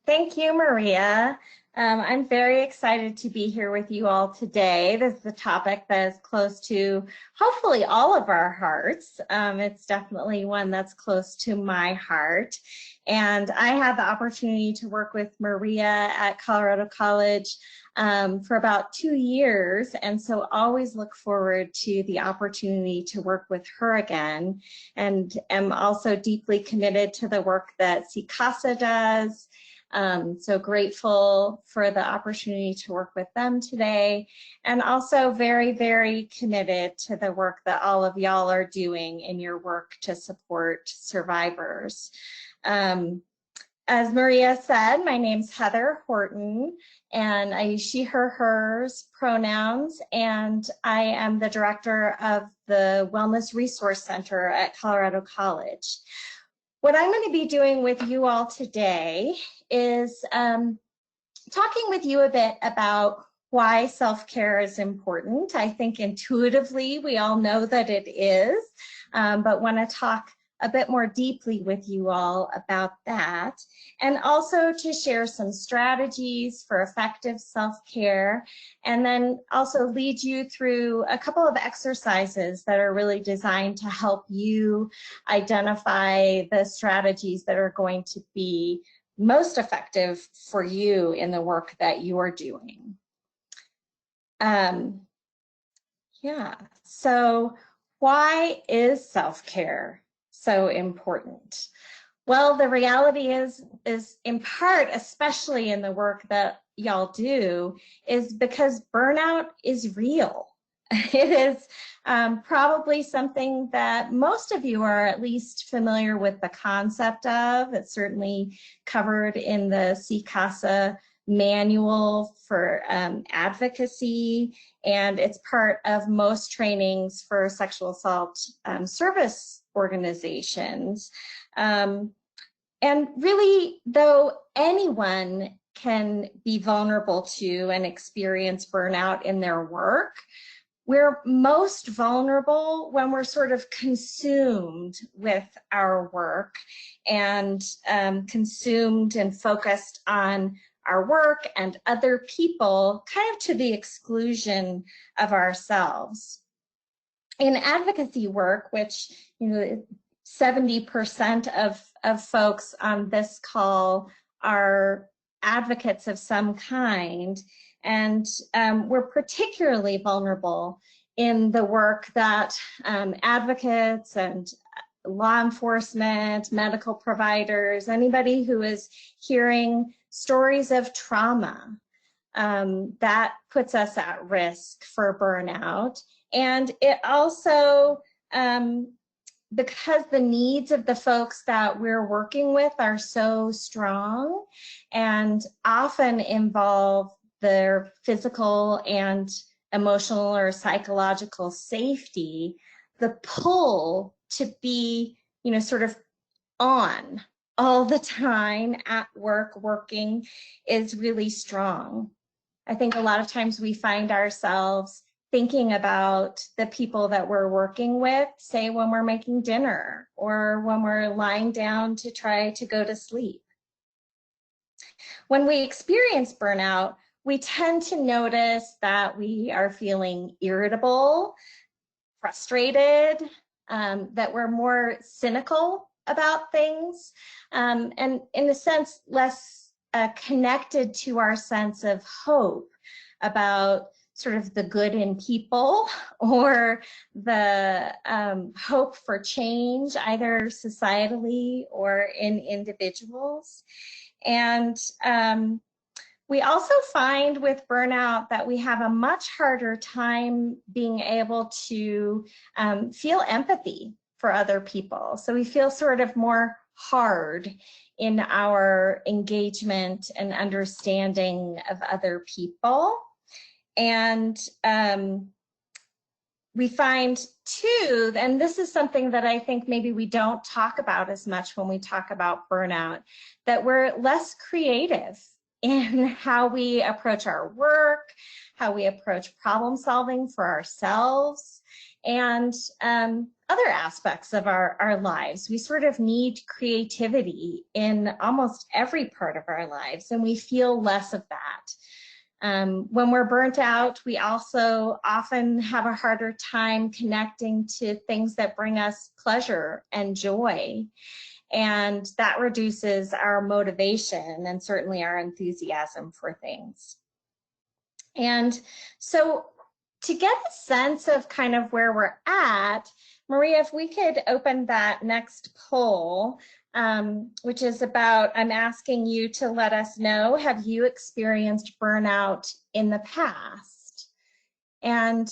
Thank you, Maria. I'm very excited to be here with you all today. This is a topic that is close to hopefully all of our hearts. It's definitely one that's close to my heart. And I had the opportunity to work with Maria at Colorado College for about 2 years. And so always look forward to the opportunity to work with her again. And am also deeply committed to the work that CICASA does. So grateful for the opportunity to work with them today, and also very, very committed to the work that all of y'all are doing in your work to support survivors. As Maria said, my name's Heather Horton, and I use she, her, hers pronouns, and I am the director of the Wellness Resource Center at Colorado College. What I'm going to be doing with you all today is talking with you a bit about why self-care is important. I think intuitively we all know that it is, but want to talk a bit more deeply with you all about that, and also to share some strategies for effective self-care, and then also lead you through a couple of exercises that are really designed to help you identify the strategies that are going to be most effective for you in the work that you are doing. So why is self-care so important? Well, the reality is in part, especially in the work that y'all do, is because burnout is real. It is probably something that most of you are at least familiar with the concept of. It's certainly covered in the CICASA manual for advocacy, and it's part of most trainings for sexual assault service organizations. And really, though anyone can be vulnerable to and experience burnout in their work, we're most vulnerable when we're sort of consumed with our work and consumed and focused on our work and other people, kind of to the exclusion of ourselves. In advocacy work, which 70% of folks on this call are advocates of some kind, and we're particularly vulnerable in the work that advocates and law enforcement, medical providers, anybody who is hearing stories of trauma, that puts us at risk for burnout. And it also, because the needs of the folks that we're working with are so strong and often involve their physical and emotional or psychological safety, the pull to be, sort of on all the time at work, working, is really strong. I think a lot of times we find ourselves thinking about the people that we're working with, say when we're making dinner or when we're lying down to try to go to sleep. When we experience burnout, we tend to notice that we are feeling irritable, frustrated, that we're more cynical about things, and in a sense, less connected to our sense of hope about sort of the good in people or the hope for change, either societally or in individuals. And we also find with burnout that we have a much harder time being able to feel empathy for other people. So we feel sort of more hard in our engagement and understanding of other people. And we find too, and this is something that I think maybe we don't talk about as much when we talk about burnout, that we're less creative in how we approach our work, how we approach problem solving for ourselves. And other aspects of our lives. We sort of need creativity in almost every part of our lives, and we feel less of that. When we're burnt out, we also often have a harder time connecting to things that bring us pleasure and joy. And that reduces our motivation and certainly our enthusiasm for things. And so to get a sense of kind of where we're at, Maria, if we could open that next poll, which is about, I'm asking you to let us know, have you experienced burnout in the past? And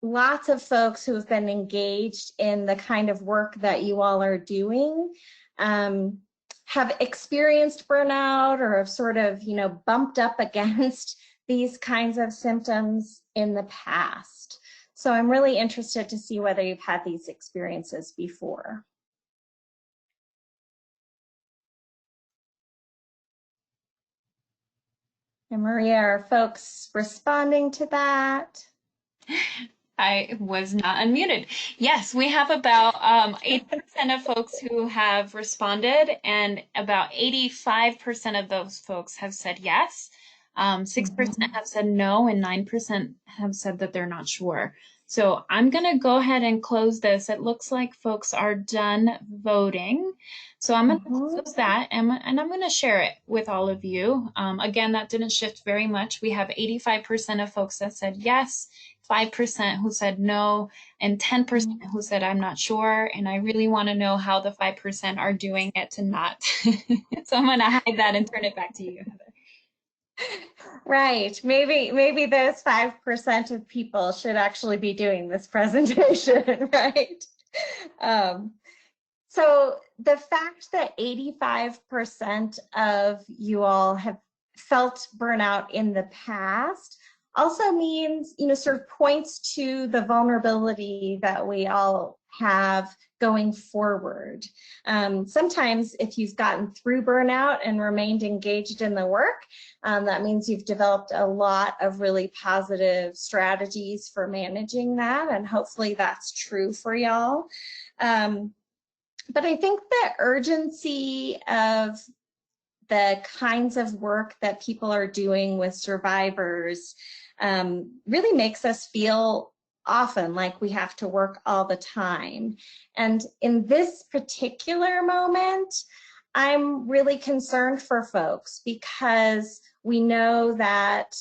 lots of folks who have been engaged in the kind of work that you all are doing have experienced burnout or have sort of, you know, bumped up against these kinds of symptoms in the past. So I'm really interested to see whether you've had these experiences before. And Maria, are folks responding to that? I was not unmuted. Yes, we have about 80% of folks who have responded, and about 85% of those folks have said yes. 6% have said no, and 9% have said that they're not sure. So I'm going to go ahead and close this. It looks like folks are done voting. So I'm going to close that, and I'm going to share it with all of you. Again, that didn't shift very much. We have 85% of folks that said yes, 5% who said no, and 10% who said I'm not sure. And I really want to know how the 5% are doing it to not. So I'm going to hide that and turn it back to you, Heather. Right. Maybe those 5% of people should actually be doing this presentation, right? So the fact that 85% of you all have felt burnout in the past also means, you know, sort of points to the vulnerability that we all have going forward. Sometimes if you've gotten through burnout and remained engaged in the work, that means you've developed a lot of really positive strategies for managing that, and hopefully that's true for y'all. But I think the urgency of the kinds of work that people are doing with survivors really makes us feel often like we have to work all the time. And in this particular moment, I'm really concerned for folks because we know that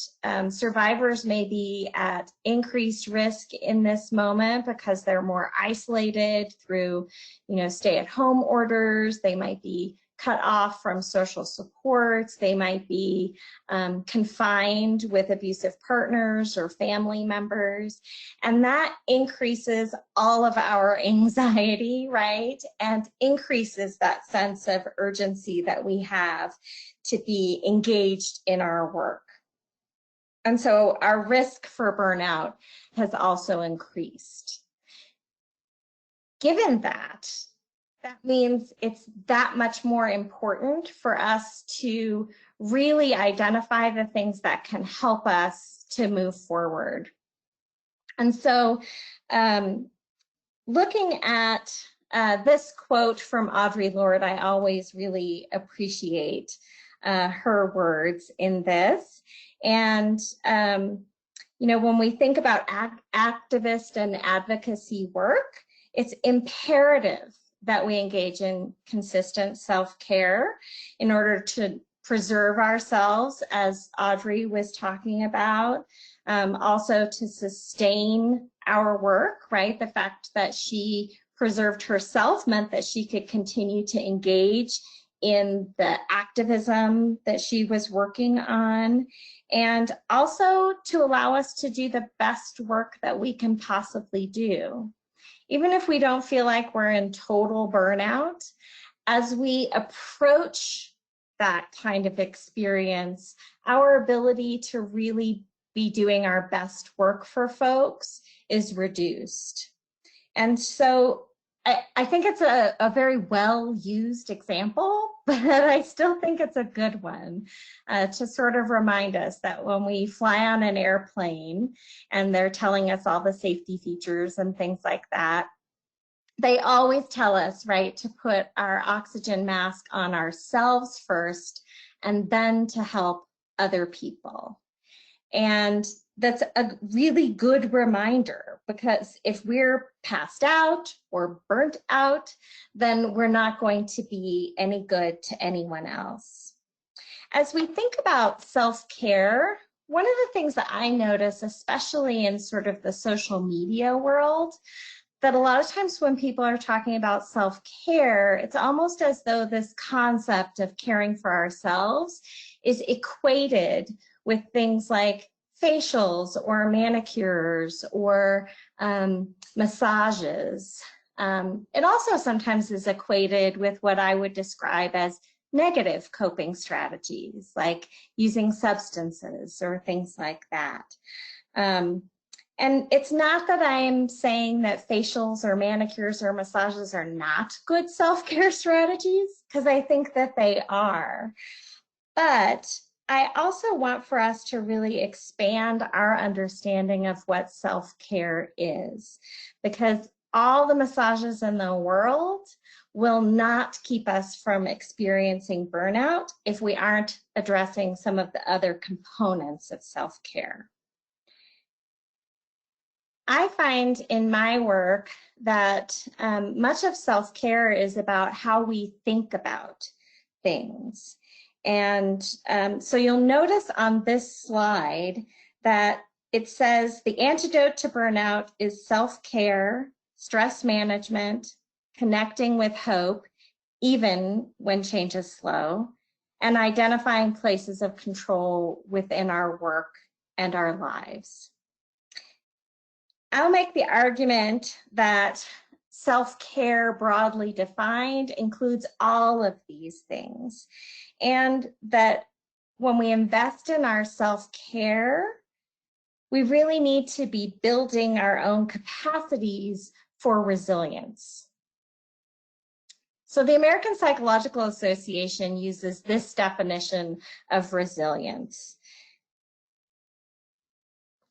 survivors may be at increased risk in this moment because they're more isolated through, you know, stay-at-home orders. They might be cut off from social supports. They might be confined with abusive partners or family members. And that increases all of our anxiety, right? And increases that sense of urgency that we have to be engaged in our work. And so our risk for burnout has also increased. Given that, that means it's that much more important for us to really identify the things that can help us to move forward. And so looking at this quote from Audre Lorde, I always really appreciate her words in this. And, you know, when we think about activist and advocacy work, it's imperative that we engage in consistent self-care in order to preserve ourselves, as Audre was talking about, also to sustain our work, right? The fact that she preserved herself meant that she could continue to engage in the activism that she was working on, and also to allow us to do the best work that we can possibly do. Even if we don't feel like we're in total burnout, as we approach that kind of experience, our ability to really be doing our best work for folks is reduced. And so I think it's a very well used example, but I still think it's a good one to sort of remind us that when we fly on an airplane and they're telling us all the safety features and things like that, they always tell us, right, to put our oxygen mask on ourselves first and then to help other people. And that's a really good reminder, because if we're passed out or burnt out, then we're not going to be any good to anyone else. As we think about self-care, one of the things that I notice, especially in sort of the social media world, that a lot of times when people are talking about self-care, it's almost as though this concept of caring for ourselves is equated with things like facials or manicures or massages. It also sometimes is equated with what I would describe as negative coping strategies, like using substances or things like that. And it's not that I'm saying that facials or manicures or massages are not good self-care strategies, because I think that they are. But I also want for us to really expand our understanding of what self-care is, because all the massages in the world will not keep us from experiencing burnout if we aren't addressing some of the other components of self-care. I find in my work that much of self-care is about how we think about things. And so you'll notice on this slide that it says the antidote to burnout is self-care, stress management, connecting with hope, even when change is slow, and identifying places of control within our work and our lives. I'll make the argument that self-care, broadly defined, includes all of these things, and that when we invest in our self-care, we really need to be building our own capacities for resilience. So the American Psychological Association uses this definition of resilience: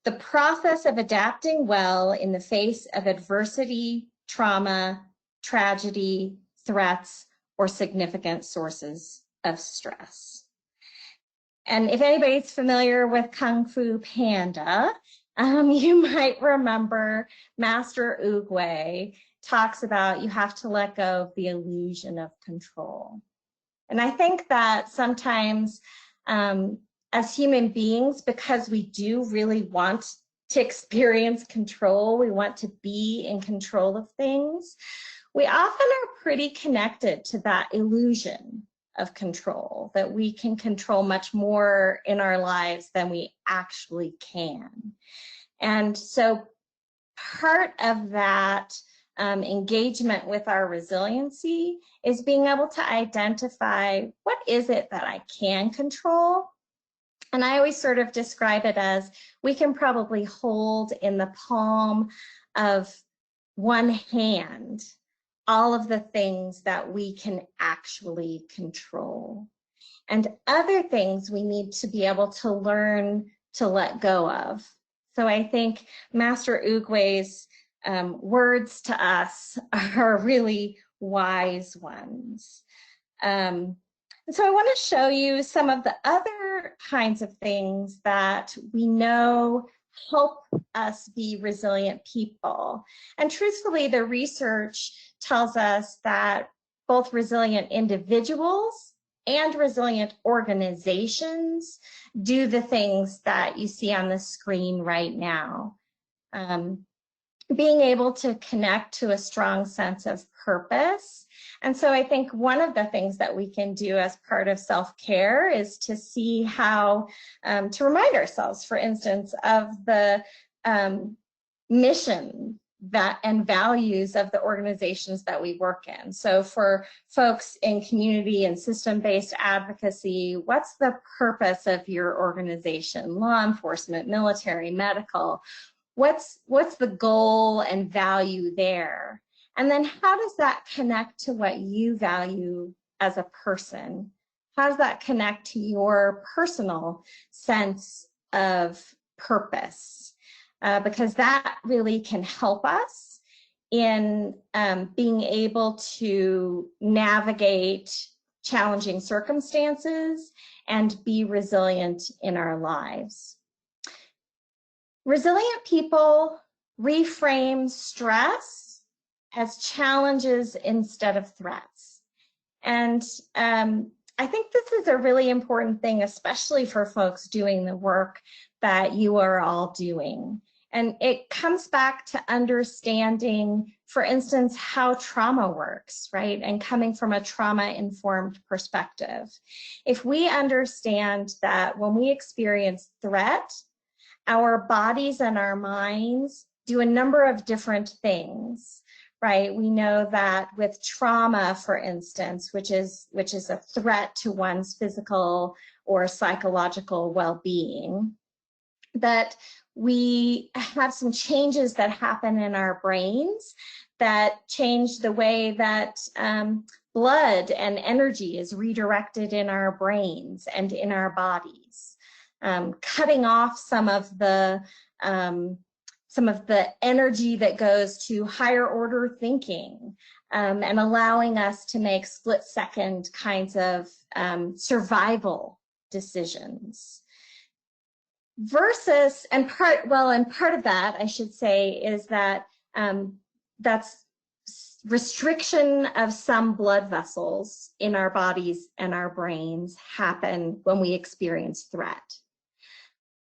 the process of adapting well in the face of adversity, trauma, tragedy, threats, or significant sources of stress. And if anybody's familiar with Kung Fu Panda, you might remember Master Oogway talks about you have to let go of the illusion of control. And I think that sometimes as human beings, because we do really want to experience control, we want to be in control of things, we often are pretty connected to that illusion of control, that we can control much more in our lives than we actually can. And so part of that engagement with our resiliency is being able to identify what is it that I can control. And I always sort of describe it as we can probably hold in the palm of one hand all of the things that we can actually control. And other things we need to be able to learn to let go of. So I think Master Oogway's words to us are really wise ones. And so I want to show you some of the other kinds of things that we know help us be resilient people. And truthfully, the research tells us that both resilient individuals and resilient organizations do the things that you see on the screen right now. Being able to connect to a strong sense of purpose. And so I think one of the things that we can do as part of self-care is to see how to remind ourselves, for instance, of the mission and values of the organizations that we work in. So for folks in community and system-based advocacy, what's the purpose of your organization? Law enforcement, military, medical. What's the goal and value there? And then how does that connect to what you value as a person? How does that connect to your personal sense of purpose? Because that really can help us in being able to navigate challenging circumstances and be resilient in our lives. Resilient people reframe stress as challenges instead of threats. And I think this is a really important thing, especially for folks doing the work that you are all doing. And it comes back to understanding, for instance, how trauma works, right? And coming from a trauma-informed perspective. If we understand that when we experience threat, our bodies and our minds do a number of different things, right? We know that with trauma, for instance, which is a threat to one's physical or psychological well-being, that we have some changes that happen in our brains that change the way that blood and energy is redirected in our brains and in our bodies, cutting off some of the energy that goes to higher order thinking, and allowing us to make split-second kinds of survival decisions. Versus, and part of that, I should say, is that that's restriction of some blood vessels in our bodies and our brains happen when we experience threat.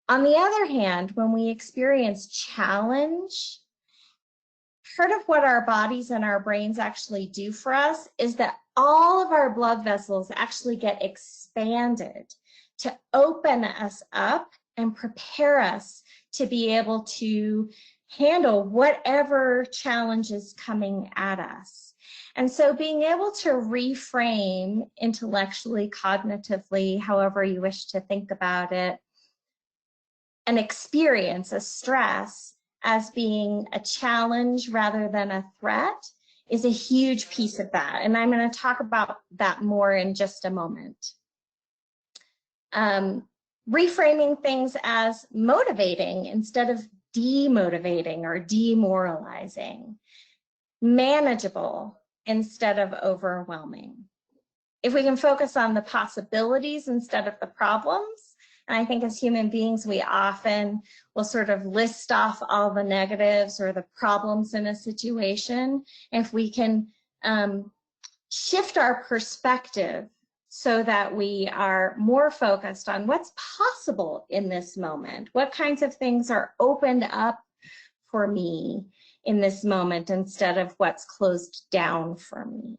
On the other hand, when we experience challenge, part of what our bodies and our brains actually do for us is that all of our blood vessels actually get expanded to open us up and prepare us to be able to handle whatever challenge is coming at us. And so being able to reframe intellectually, cognitively, however you wish to think about it, an experience, a stress, as being a challenge rather than a threat is a huge piece of that. And I'm going to talk about that more in just a moment. Reframing things as motivating instead of demotivating or demoralizing, manageable instead of overwhelming. If we can focus on the possibilities instead of the problems, and I think as human beings, we often will sort of list off all the negatives or the problems in a situation. If we can shift our perspective so that we are more focused on what's possible in this moment, what kinds of things are opened up for me in this moment instead of what's closed down for me.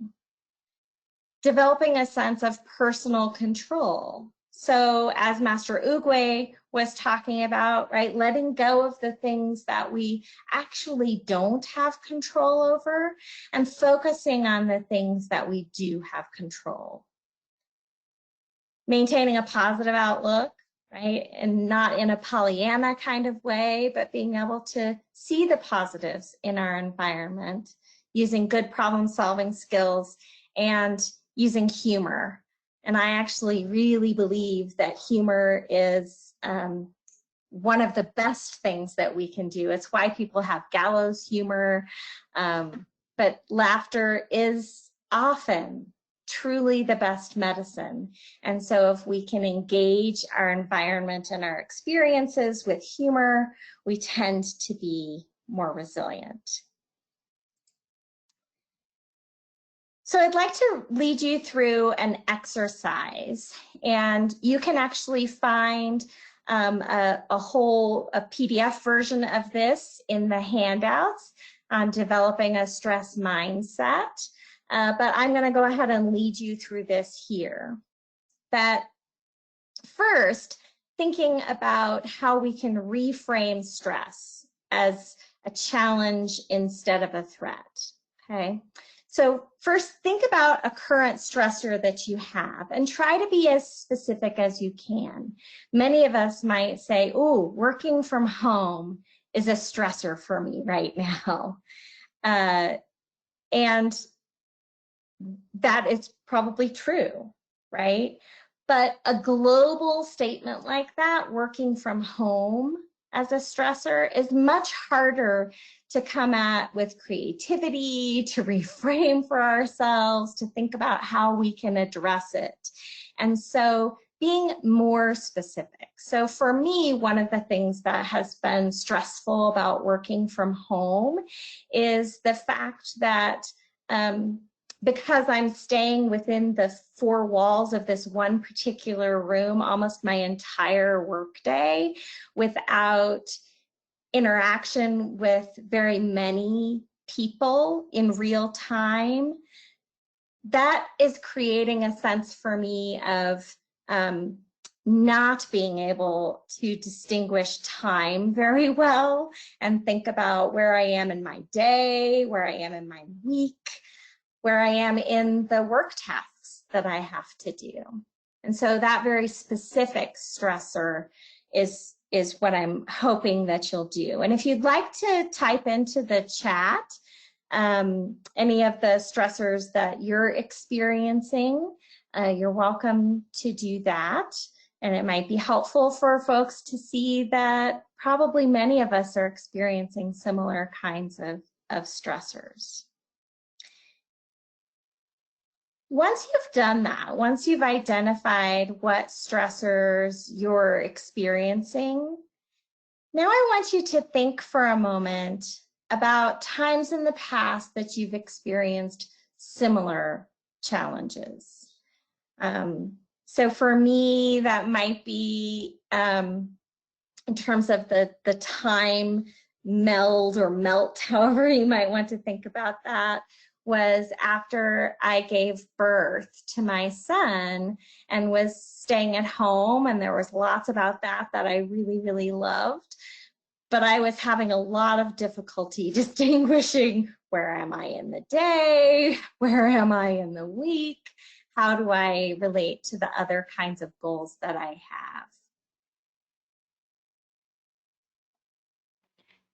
Developing a sense of personal control. So as Master Ugwe was talking about, right, letting go of the things that we actually don't have control over and focusing on the things that we do have control. Maintaining a positive outlook, right, and not in a Pollyanna kind of way, but being able to see the positives in our environment, using good problem-solving skills and using humor. And I actually really believe that humor is one of the best things that we can do. It's why people have gallows humor, but laughter is often truly the best medicine. And so if we can engage our environment and our experiences with humor, we tend to be more resilient. So I'd like to lead you through an exercise, and you can actually find a PDF version of this in the handouts on developing a stress mindset. But I'm going to go ahead and lead you through this here. That first, thinking about how we can reframe stress as a challenge instead of a threat. Okay. So first, think about a current stressor that you have and try to be as specific as you can. Many of us might say, oh, working from home is a stressor for me right now. And that is probably true, right? But a global statement like that, working from home as a stressor, is much harder to come at with creativity, to reframe for ourselves, to think about how we can address it. And so being more specific. So for me, one of the things that has been stressful about working from home is the fact that because I'm staying within the four walls of this one particular room almost my entire workday without interaction with very many people in real time, that is creating a sense for me of not being able to distinguish time very well and think about where I am in my day, where I am in my week, where I am in the work tasks that I have to do. And so that very specific stressor is what I'm hoping that you'll do. And if you'd like to type into the chat any of the stressors that you're experiencing, you're welcome to do that. And it might be helpful for folks to see that probably many of us are experiencing similar kinds of stressors. Once you've done that, once you've identified what stressors you're experiencing, now I want you to think for a moment about times in the past that you've experienced similar challenges. So for me, that might be in terms of the time meld or melt, however you might want to think about that, was after I gave birth to my son and was staying at home, and there was lots about that I really, really loved. But I was having a lot of difficulty distinguishing where am I in the day, where am I in the week, how do I relate to the other kinds of goals that I have.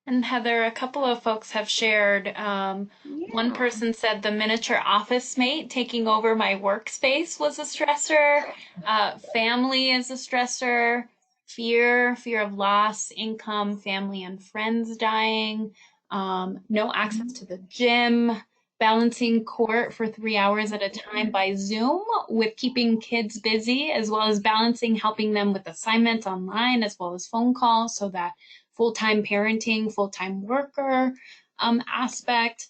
And Heather, a couple of folks have shared. One person said the miniature office mate taking over my workspace was a stressor. Family is a stressor. Fear of loss, income, family and friends dying. No access to the gym. Balancing court for 3 hours at a time by Zoom with keeping kids busy, as well as balancing helping them with assignments online, as well as phone calls, so that full-time parenting, full-time worker aspect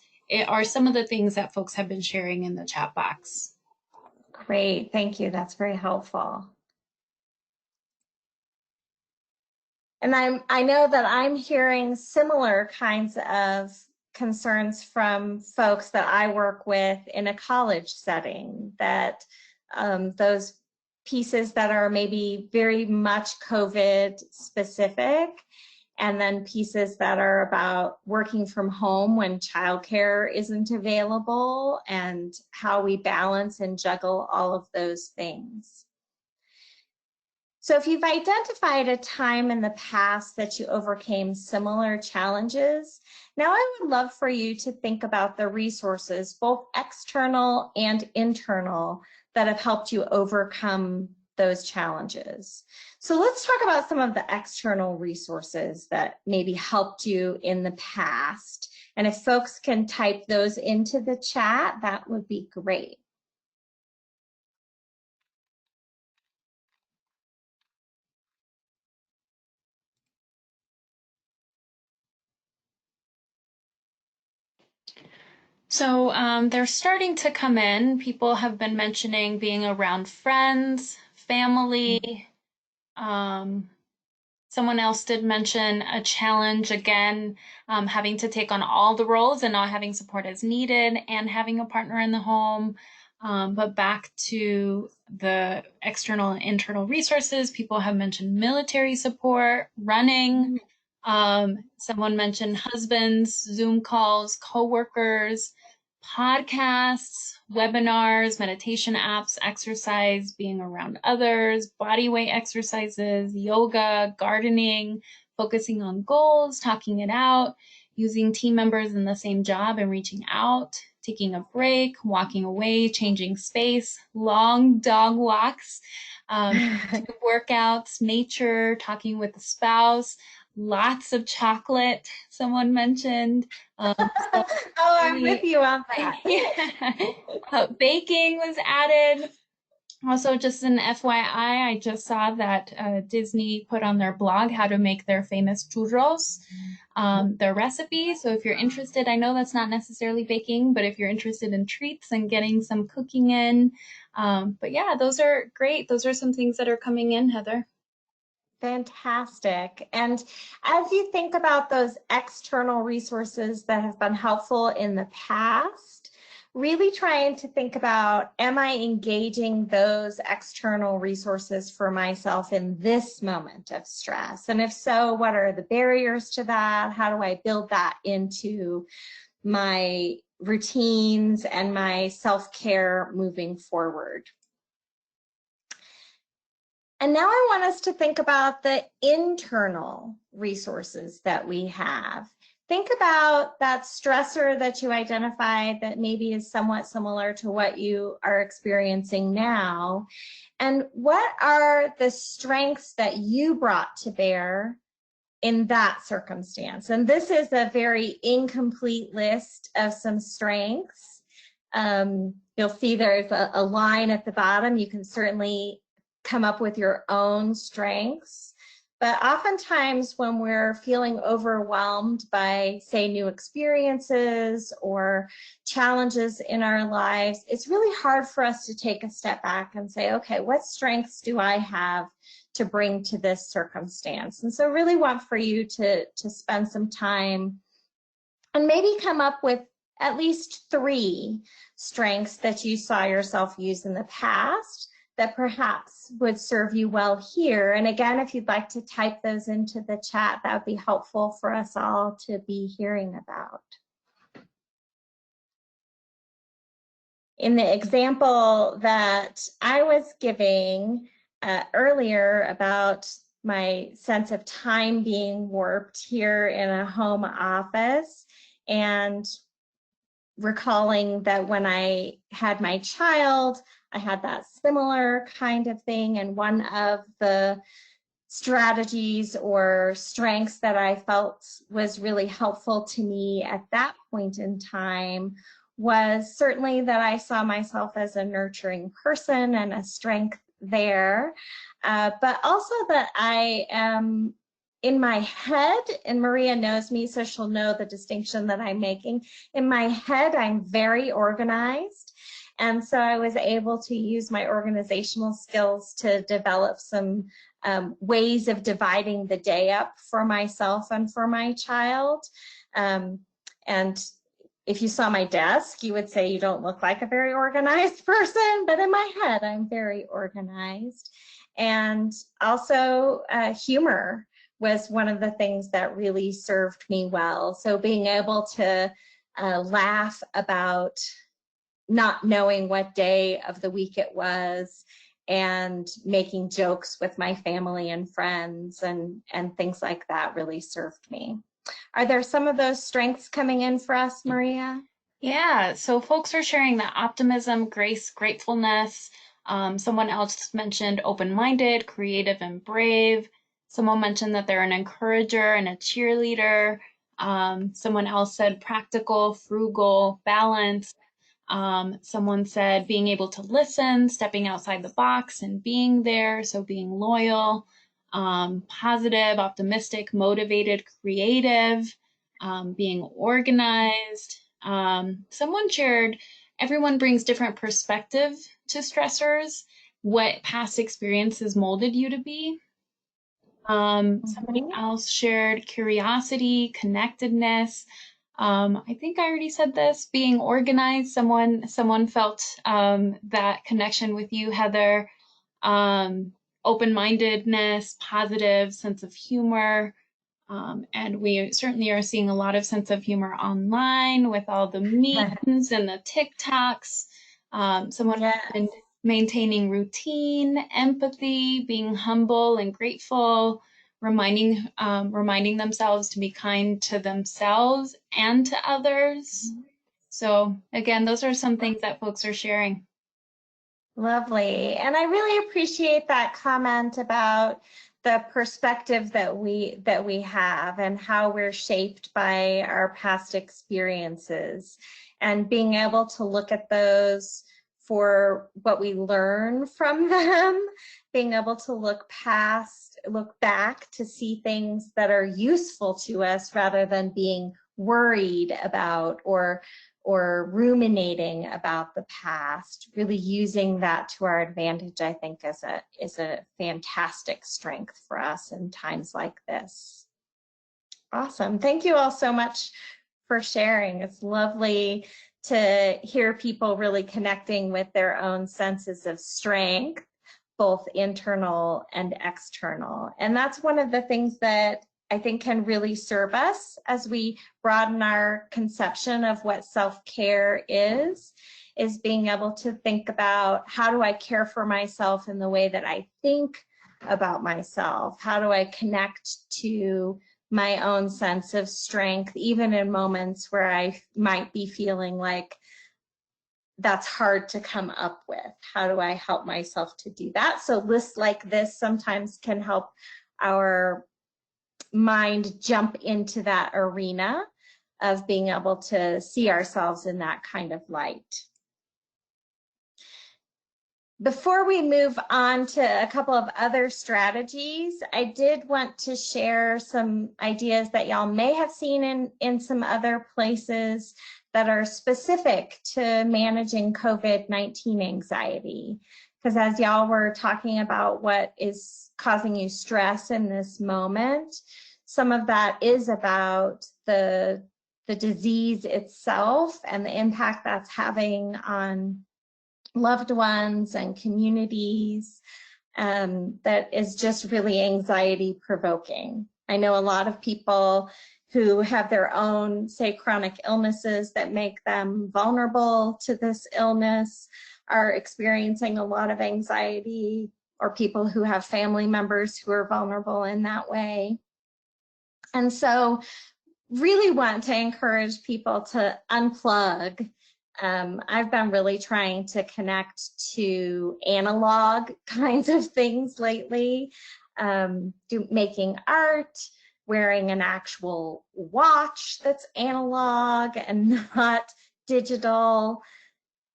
are some of the things that folks have been sharing in the chat box. Great, thank you. That's very helpful. And I know that I'm hearing similar kinds of concerns from folks that I work with in a college setting, that those pieces that are maybe very much COVID specific, and then pieces that are about working from home when childcare isn't available, and how we balance and juggle all of those things. So if you've identified a time in the past that you overcame similar challenges, now I would love for you to think about the resources, both external and internal, that have helped you overcome those challenges. So let's talk about some of the external resources that maybe helped you in the past. And if folks can type those into the chat, that would be great. So they're starting to come in. People have been mentioning being around friends, family. Someone else did mention a challenge again, having to take on all the roles and not having support as needed, and having a partner in the home. But back to the external and internal resources, people have mentioned military support, running. Someone mentioned husbands, Zoom calls, coworkers, podcasts, webinars, meditation apps, exercise, being around others, body weight exercises, yoga, gardening, focusing on goals, talking it out, using team members in the same job and reaching out, taking a break, walking away, changing space, long dog walks, workouts, nature, talking with a spouse, lots of chocolate, someone mentioned. Oh, I'm with you on that. Baking was added. Also, just an FYI, I just saw that Disney put on their blog how to make their famous churros, their recipe. So if you're interested, I know that's not necessarily baking, but if you're interested in treats and getting some cooking in, but yeah, those are great. Those are some things that are coming in, Heather. Fantastic. And as you think about those external resources that have been helpful in the past, really trying to think about, am I engaging those external resources for myself in this moment of stress? And if so, what are the barriers to that? How do I build that into my routines and my self-care moving forward? And now I want us to think about the internal resources that we have. Think about that stressor that you identified that maybe is somewhat similar to what you are experiencing now. And what are the strengths that you brought to bear in that circumstance? And this is a very incomplete list of some strengths. You'll see there's a line at the bottom. You can certainly come up with your own strengths. But oftentimes when we're feeling overwhelmed by, say, new experiences or challenges in our lives, it's really hard for us to take a step back and say, okay, what strengths do I have to bring to this circumstance? And so really want for you to spend some time and maybe come up with at least 3 strengths that you saw yourself use in the past that perhaps would serve you well here. And again, if you'd like to type those into the chat, that would be helpful for us all to be hearing about. In the example that I was giving earlier about my sense of time being warped here in a home office, and recalling that when I had my child, I had that similar kind of thing. And one of the strategies or strengths that I felt was really helpful to me at that point in time was certainly that I saw myself as a nurturing person and a strength there, but also that I am in my head, and Maria knows me, so she'll know the distinction that I'm making. In my head, I'm very organized. And so I was able to use my organizational skills to develop some ways of dividing the day up for myself and for my child. And if you saw my desk, you would say you don't look like a very organized person, but in my head, I'm very organized. And also humor was one of the things that really served me well. So being able to laugh about not knowing what day of the week it was and making jokes with my family and friends and things like that really served me. Are there some of those strengths coming in for us, Maria? Yeah, so folks are sharing that optimism, grace, gratefulness. Someone else mentioned open-minded, creative, and brave. Someone mentioned that they're an encourager and a cheerleader. Someone else said practical, frugal, balanced. Someone said being able to listen, stepping outside the box and being there, so being loyal, positive, optimistic, motivated, creative, being organized. Someone shared everyone brings different perspective to stressors, what past experiences molded you to be. Somebody else shared curiosity, connectedness. I think I already said this, being organized. Someone felt that connection with you, Heather. Open-mindedness, positive sense of humor. And we certainly are seeing a lot of sense of humor online with all the memes and the TikToks. Someone mentioned maintaining routine, empathy, being humble and grateful, reminding themselves to be kind to themselves and to others. So again, those are some things that folks are sharing. Lovely. And I really appreciate that comment about the perspective that we have and how we're shaped by our past experiences, and being able to look at those for what we learn from them, being able to look back to see things that are useful to us rather than being worried about or ruminating about the past. Really using that to our advantage, I think, is a fantastic strength for us in times like this. Awesome. Thank you all so much for sharing. It's lovely to hear people really connecting with their own senses of strength, both internal and external. And that's one of the things that I think can really serve us as we broaden our conception of what self-care is being able to think about, how do I care for myself in the way that I think about myself? How do I connect to my own sense of strength, even in moments where I might be feeling like that's hard to come up with? How do I help myself to do that? So lists like this sometimes can help our mind jump into that arena of being able to see ourselves in that kind of light. Before we move on to a couple of other strategies, I did want to share some ideas that y'all may have seen in some other places that are specific to managing COVID-19 anxiety. Because as y'all were talking about what is causing you stress in this moment, some of that is about the disease itself and the impact that's having on loved ones and communities, that is just really anxiety provoking. I know a lot of people who have their own, say, chronic illnesses that make them vulnerable to this illness are experiencing a lot of anxiety, or people who have family members who are vulnerable in that way. And so really want to encourage people to unplug. I've been really trying to connect to analog kinds of things lately, making art, wearing an actual watch that's analog and not digital,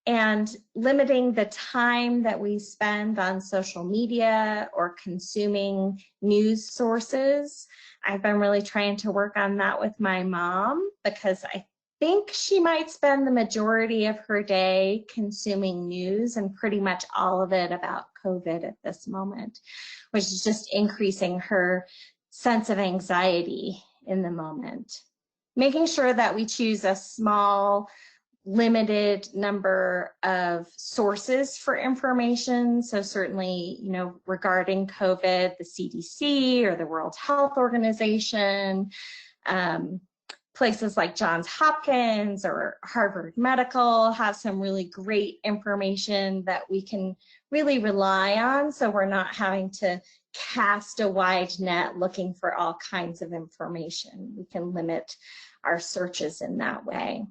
and limiting the time that we spend on social media or consuming news sources. I've been really trying to work on that with my mom, because I think she might spend the majority of her day consuming news, and pretty much all of it about COVID at this moment, which is just increasing her sense of anxiety in the moment. Making sure that we choose a small, limited number of sources for information. So certainly, regarding COVID, the CDC or the World Health Organization, places like Johns Hopkins or Harvard Medical have some really great information that we can really rely on, so we're not having to cast a wide net looking for all kinds of information. We can limit our searches in that way.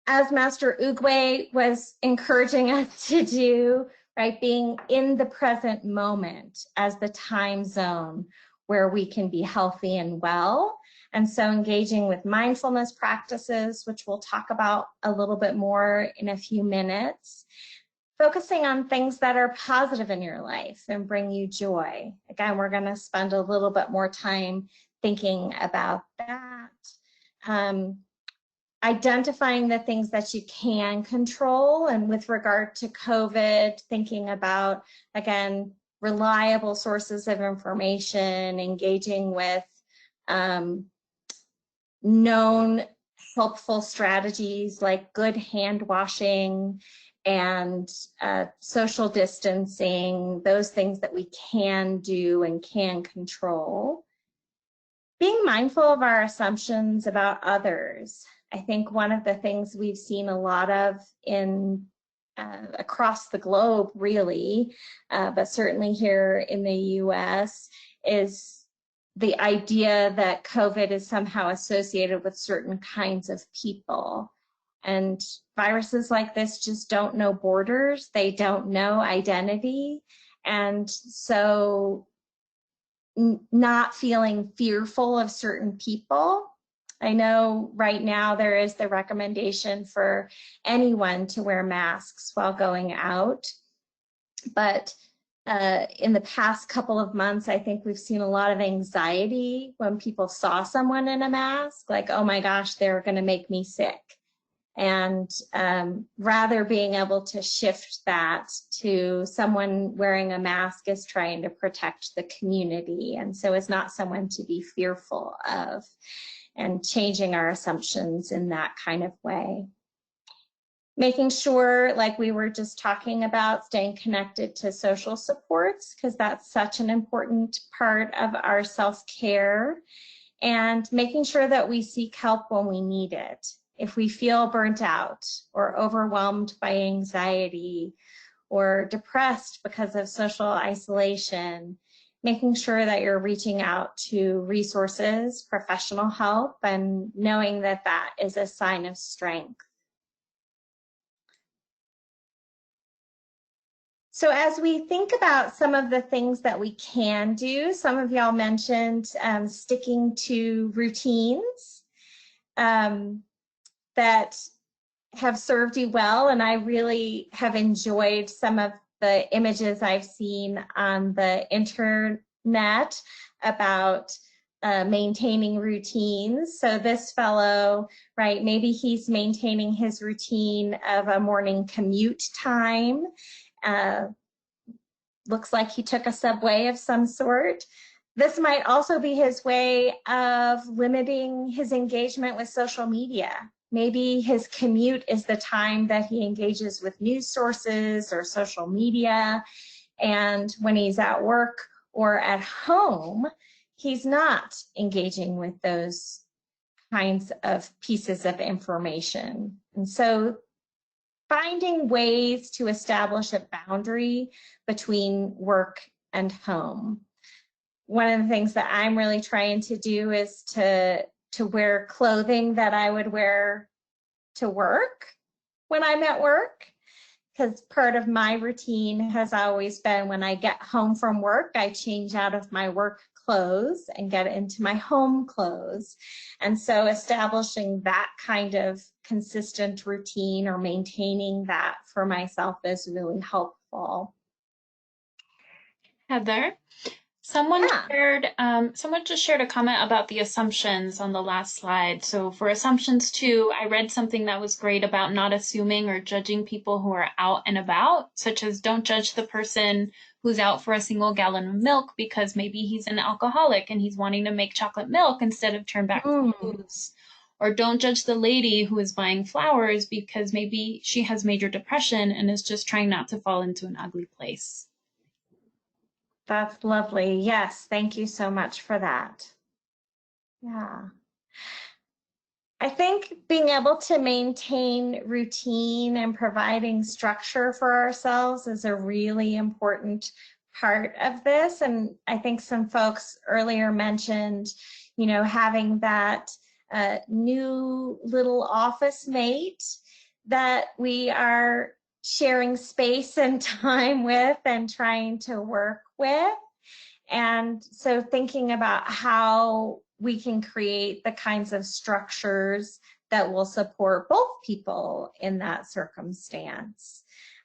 As Master Ugwe was encouraging us to do, right, being in the present moment as the time zone where we can be healthy and well. And so engaging with mindfulness practices, which we'll talk about a little bit more in a few minutes. Focusing on things that are positive in your life and bring you joy. Again, we're going to spend a little bit more time thinking about that. Identifying the things that you can control, and with regard to COVID, thinking about, again, reliable sources of information, engaging with known helpful strategies like good hand washing and social distancing, those things that we can do and can control. Being mindful of our assumptions about others. I think one of the things we've seen a lot of in across the globe, really, but certainly here in the US, is the idea that COVID is somehow associated with certain kinds of people. And viruses like this just don't know borders. They don't know identity. And so not feeling fearful of certain people. I know right now there is the recommendation for anyone to wear masks while going out. But in the past couple of months, I think we've seen a lot of anxiety when people saw someone in a mask, like, oh my gosh, they're going to make me sick. And rather being able to shift that to someone wearing a mask is trying to protect the community. And so it's not someone to be fearful of, and changing our assumptions in that kind of way. Making sure, like we were just talking about, staying connected to social supports, because that's such an important part of our self-care, and making sure that we seek help when we need it. If we feel burnt out or overwhelmed by anxiety or depressed because of social isolation, making sure that you're reaching out to resources, professional help, and knowing that that is a sign of strength. So as we think about some of the things that we can do, some of y'all mentioned sticking to routines that have served you well, and I really have enjoyed some of the images I've seen on the internet about maintaining routines. So this fellow, right, maybe he's maintaining his routine of a morning commute time. Looks like he took a subway of some sort. This might also be his way of limiting his engagement with social media. Maybe his commute is the time that he engages with news sources or social media. And when he's at work or at home, he's not engaging with those kinds of pieces of information. And so finding ways to establish a boundary between work and home. One of the things that I'm really trying to do is to wear clothing that I would wear to work when I'm at work, because part of my routine has always been when I get home from work, I change out of my work clothes and get into my home clothes. And so establishing that kind of consistent routine or maintaining that for myself is really helpful. Heather, someone just shared a comment about the assumptions on the last slide. So for assumptions 2, I read something that was great about not assuming or judging people who are out and about, such as don't judge the person who's out for a single gallon of milk because maybe he's an alcoholic and he's wanting to make chocolate milk instead of turn back to booze. Or don't judge the lady who is buying flowers because maybe she has major depression and is just trying not to fall into an ugly place. That's lovely. Yes, thank you so much for that. Yeah. I think being able to maintain routine and providing structure for ourselves is a really important part of this. And I think some folks earlier mentioned, you know, having that new little office mate that we are sharing space and time with and trying to work with. And so thinking about how we can create the kinds of structures that will support both people in that circumstance,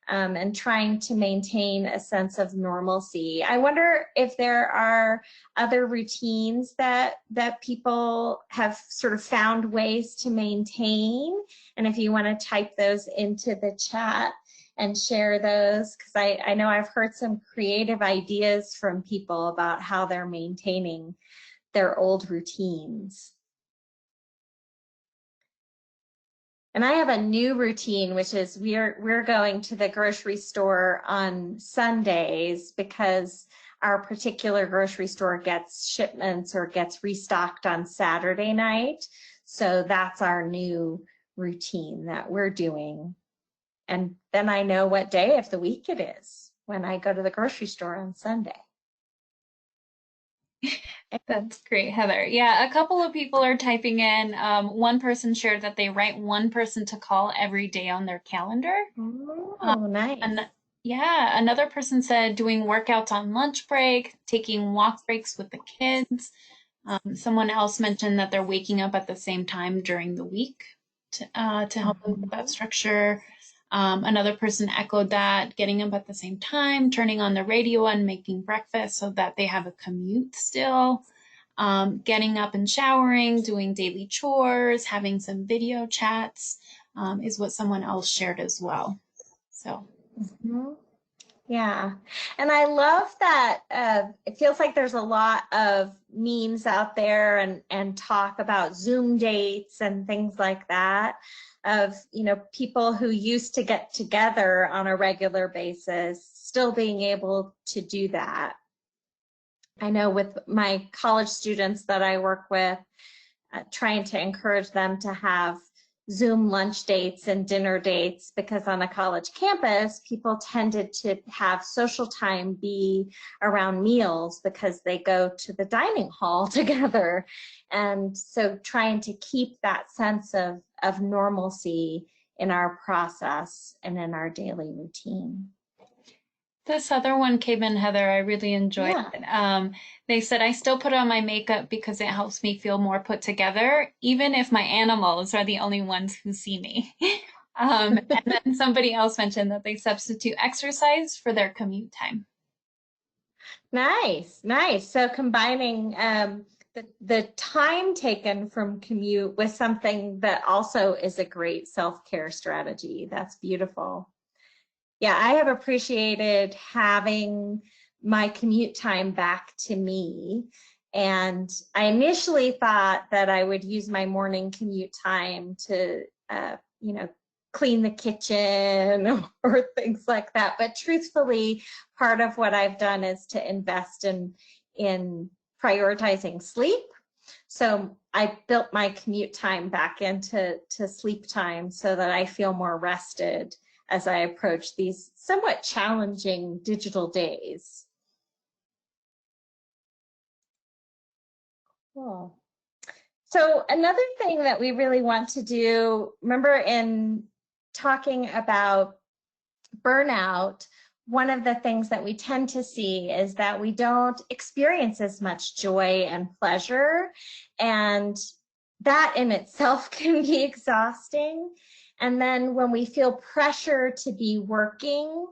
and trying to maintain a sense of normalcy. I wonder if there are other routines that people have sort of found ways to maintain, and if you want to type those into the chat and share those, because I know I've heard some creative ideas from people about how they're maintaining their old routines. And I have a new routine, which is we're going to the grocery store on Sundays because our particular grocery store gets shipments or gets restocked on Saturday night. So that's our new routine that we're doing. And then I know what day of the week it is when I go to the grocery store on Sunday. That's great, Heather. Yeah, a couple of people are typing in. One person shared that they write one person to call every day on their calendar. Um, Oh, nice. and yeah, another person said doing workouts on lunch break, taking walk breaks with the kids. Someone else mentioned that they're waking up at the same time during the week to help them with that Mhm. structure. Another person echoed that, getting up at the same time, turning on the radio and making breakfast so that they have a commute still. Getting up and showering, doing daily chores, having some video chats is what someone else shared as well. So, Mhm. Yeah. And I love that it feels like there's a lot of memes out there and talk about Zoom dates and things like that of, people who used to get together on a regular basis, still being able to do that. I know with my college students that I work with, trying to encourage them to have Zoom lunch dates and dinner dates, because on a college campus, people tended to have social time be around meals because they go to the dining hall together. And so trying to keep that sense of normalcy in our process and in our daily routine. this other one came in, Heather. I really enjoyed Yeah. it. They said, I still put on my makeup because it helps me feel more put together, even if my animals are the only ones who see me. And then somebody else mentioned that they substitute exercise for their commute time. Nice, nice. So combining the time taken from commute with something that also is a great self-care strategy. That's beautiful. Yeah, I have appreciated having my commute time back to me. And I initially thought that I would use my morning commute time to, clean the kitchen or things like that. But truthfully, part of what I've done is to invest in prioritizing sleep. So I built my commute time back into sleep time so that I feel more rested as I approach these somewhat challenging digital days. Cool. So another thing that we really want to do, remember in talking about burnout, one of the things that we tend to see is that we don't experience as much joy and pleasure. And that in itself can be exhausting. And then when we feel pressure to be working,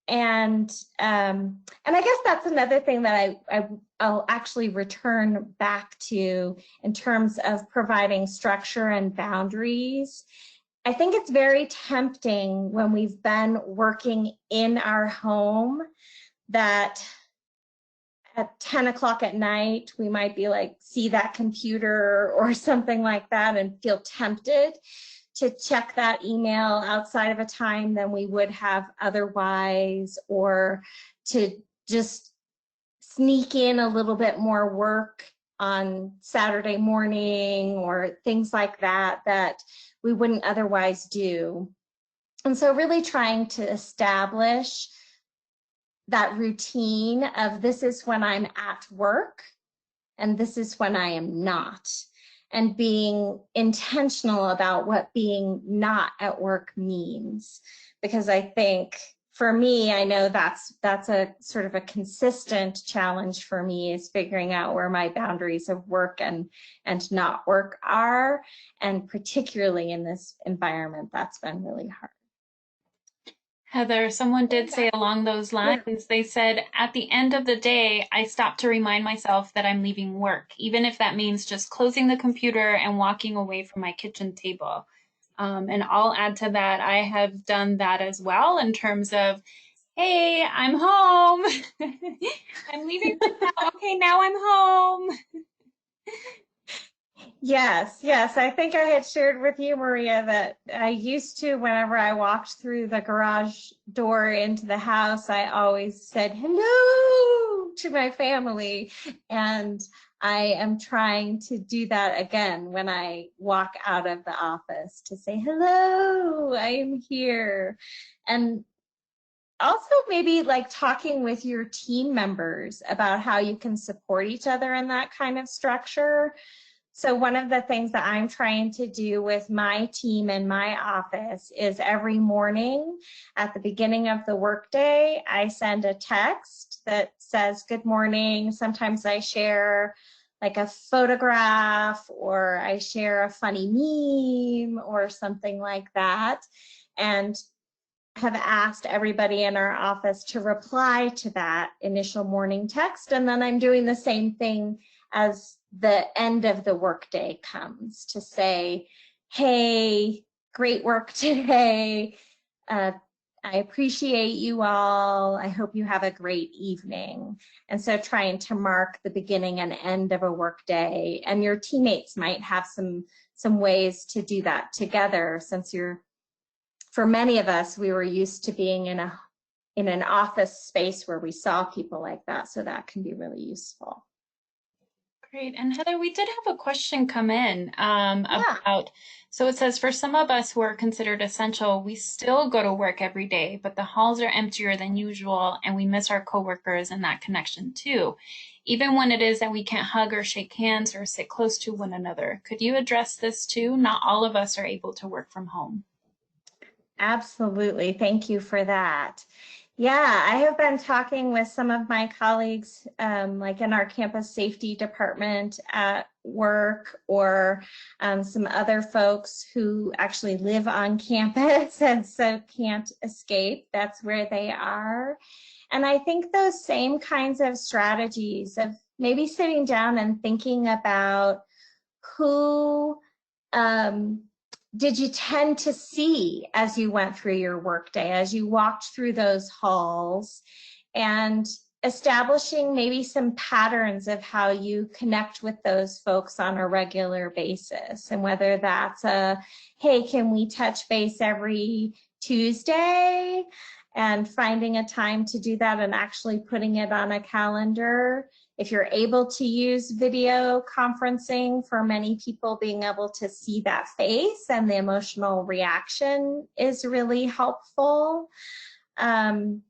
and I guess that's another thing that I'll actually return back to in terms of providing structure and boundaries. I think it's very tempting when we've been working in our home that at 10 o'clock at night, we might be like, see that computer or something like that and feel tempted to check that email outside of a time than we would have otherwise, or to just sneak in a little bit more work on Saturday morning or things like that that we wouldn't otherwise do. And so really trying to establish that routine of this is when I'm at work and this is when I am not, and being intentional about what being not at work means. Because I think for me, I know that's a sort of a consistent challenge for me, is figuring out where my boundaries of work and not work are. And particularly in this environment, that's been really hard. Heather, someone did say along those Yeah. lines, they said, at the end of the day, I stop to remind myself that I'm leaving work, even if that means just closing the computer and walking away from my kitchen table. And I'll add to that, I have done that as well in terms of, hey, I'm home. I'm leaving for now. Okay, now I'm home. Yes, yes. I think I had shared with you, Maria, that I used to, whenever I walked through the garage door into the house, I always said hello to my family. And I am trying to do that again when I walk out of the office, to say hello, I am here. And also maybe like talking with your team members about how you can support each other in that kind of structure. So one of the things that I'm trying to do with my team in my office is every morning at the beginning of the workday, I send a text that says, good morning. Sometimes I share like a photograph, or I share a funny meme or something like that, and have asked everybody in our office to reply to that initial morning text. And then I'm doing the same thing as the end of the workday comes to say, hey, great work today. I appreciate you all. I hope you have a great evening. And so trying to mark the beginning and end of a workday, and your teammates might have some ways to do that together, since for many of us, we were used to being in an office space where we saw people like that. So that can be really useful. Great. And Heather, we did have a question come in Yeah. about, so it says, for some of us who are considered essential, we still go to work every day, but the halls are emptier than usual, and we miss our coworkers and that connection too, even when it is that we can't hug or shake hands or sit close to one another. Could you address this too? Not all of us are able to work from home. Absolutely. Thank you for that. Yeah, I have been talking with some of my colleagues, like in our campus safety department at work, or some other folks who actually live on campus and so can't escape. That's where they are. And I think those same kinds of strategies of maybe sitting down and thinking about who did you tend to see as you went through your workday, as you walked through those halls, and establishing maybe some patterns of how you connect with those folks on a regular basis. And whether that's a, hey, can we touch base every Tuesday, and finding a time to do that and actually putting it on a calendar. If you're able to use video conferencing, for many people, being able to see that face and the emotional reaction is really helpful. Being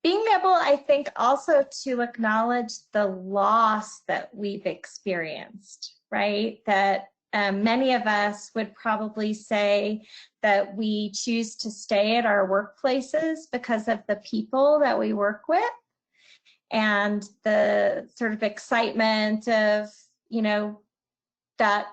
able, I think, also to acknowledge the loss that we've experienced, right? That many of us would probably say that we choose to stay at our workplaces because of the people that we work with, and the sort of excitement of, you know, that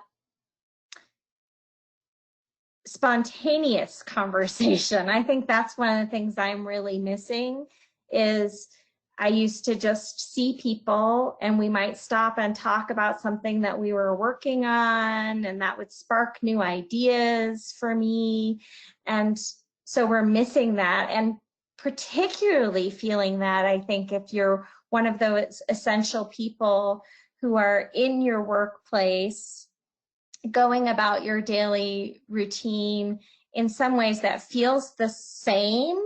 spontaneous conversation. I think that's one of the things I'm really missing. Is I used to just see people and we might stop and talk about something that we were working on, and that would spark new ideas for me. And so we're missing that, and particularly feeling that, I think, if you're one of those essential people who are in your workplace, going about your daily routine in some ways that feels the same,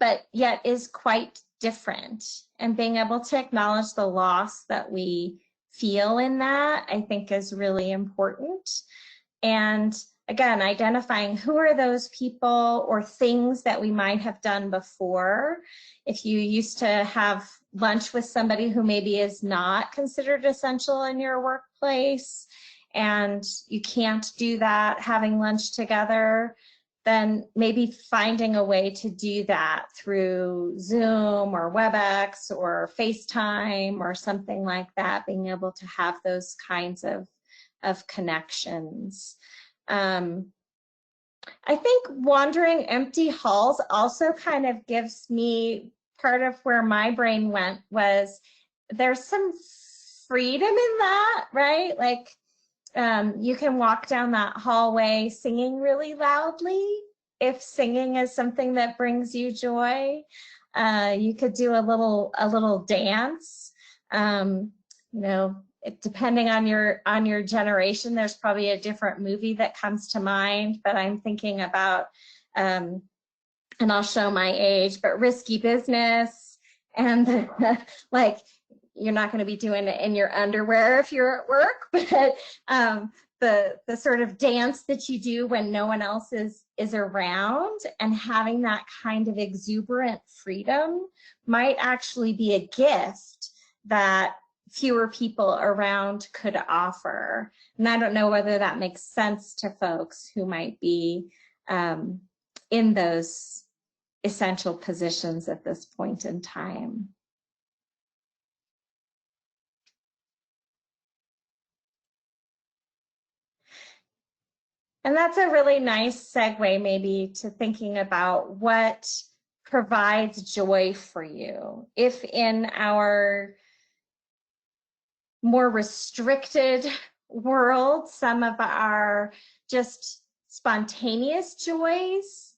but yet is quite different. And being able to acknowledge the loss that we feel in that, I think, is really important. And again, identifying who are those people or things that we might have done before. If you used to have lunch with somebody who maybe is not considered essential in your workplace, and you can't do that having lunch together, then maybe finding a way to do that through Zoom or WebEx or FaceTime or something like that, being able to have those kinds of connections. I think wandering empty halls also kind of gives me, part of where my brain went was, there's some freedom in that, right? Like, you can walk down that hallway singing really loudly if singing is something that brings you joy. You could do a little dance. You know, depending on your generation, there's probably a different movie that comes to mind, but I'm thinking about, and I'll show my age, but Risky Business, and like, you're not going to be doing it in your underwear if you're at work, but the sort of dance that you do when no one else is around, and having that kind of exuberant freedom might actually be a gift that fewer people around could offer. And I don't know whether that makes sense to folks who might be in those essential positions at this point in time. And that's a really nice segue maybe to thinking about what provides joy for you. If in our more restricted world, some of our just spontaneous joys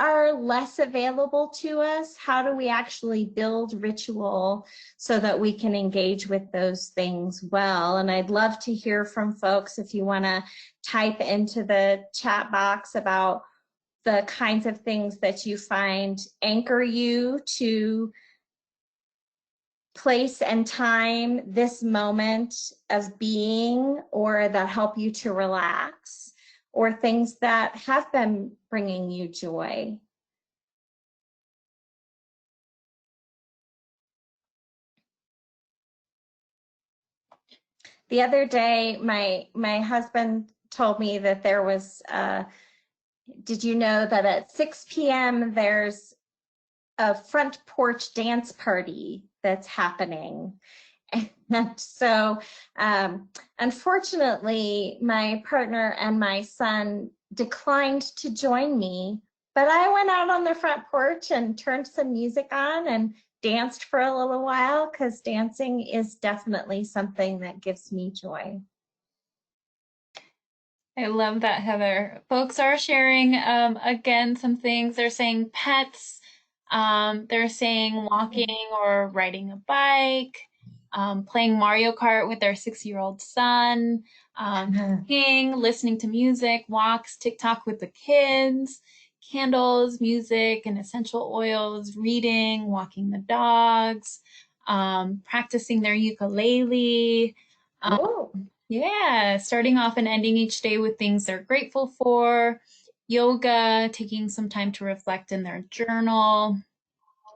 are less available to us, how do we actually build ritual so that we can engage with those things well? And I'd love to hear from folks if you want to type into the chat box about the kinds of things that you find anchor you to place and time this moment of being, or that help you to relax, or things that have been bringing you joy. The other day, my husband told me that there was, did you know that at 6 p.m. there's a front porch dance party that's happening? And so, unfortunately, my partner and my son declined to join me, but I went out on the front porch and turned some music on and danced for a little while, because dancing is definitely something that gives me joy. I love that, Heather. Folks are sharing, again, some things. They're saying pets. They're saying walking or riding a bike, playing Mario Kart with their 6-year-old son, cooking, listening to music, walks, TikTok with the kids, candles, music and essential oils, reading, walking the dogs, practicing their ukulele. Yeah, starting off and ending each day with things they're grateful for, yoga, taking some time to reflect in their journal,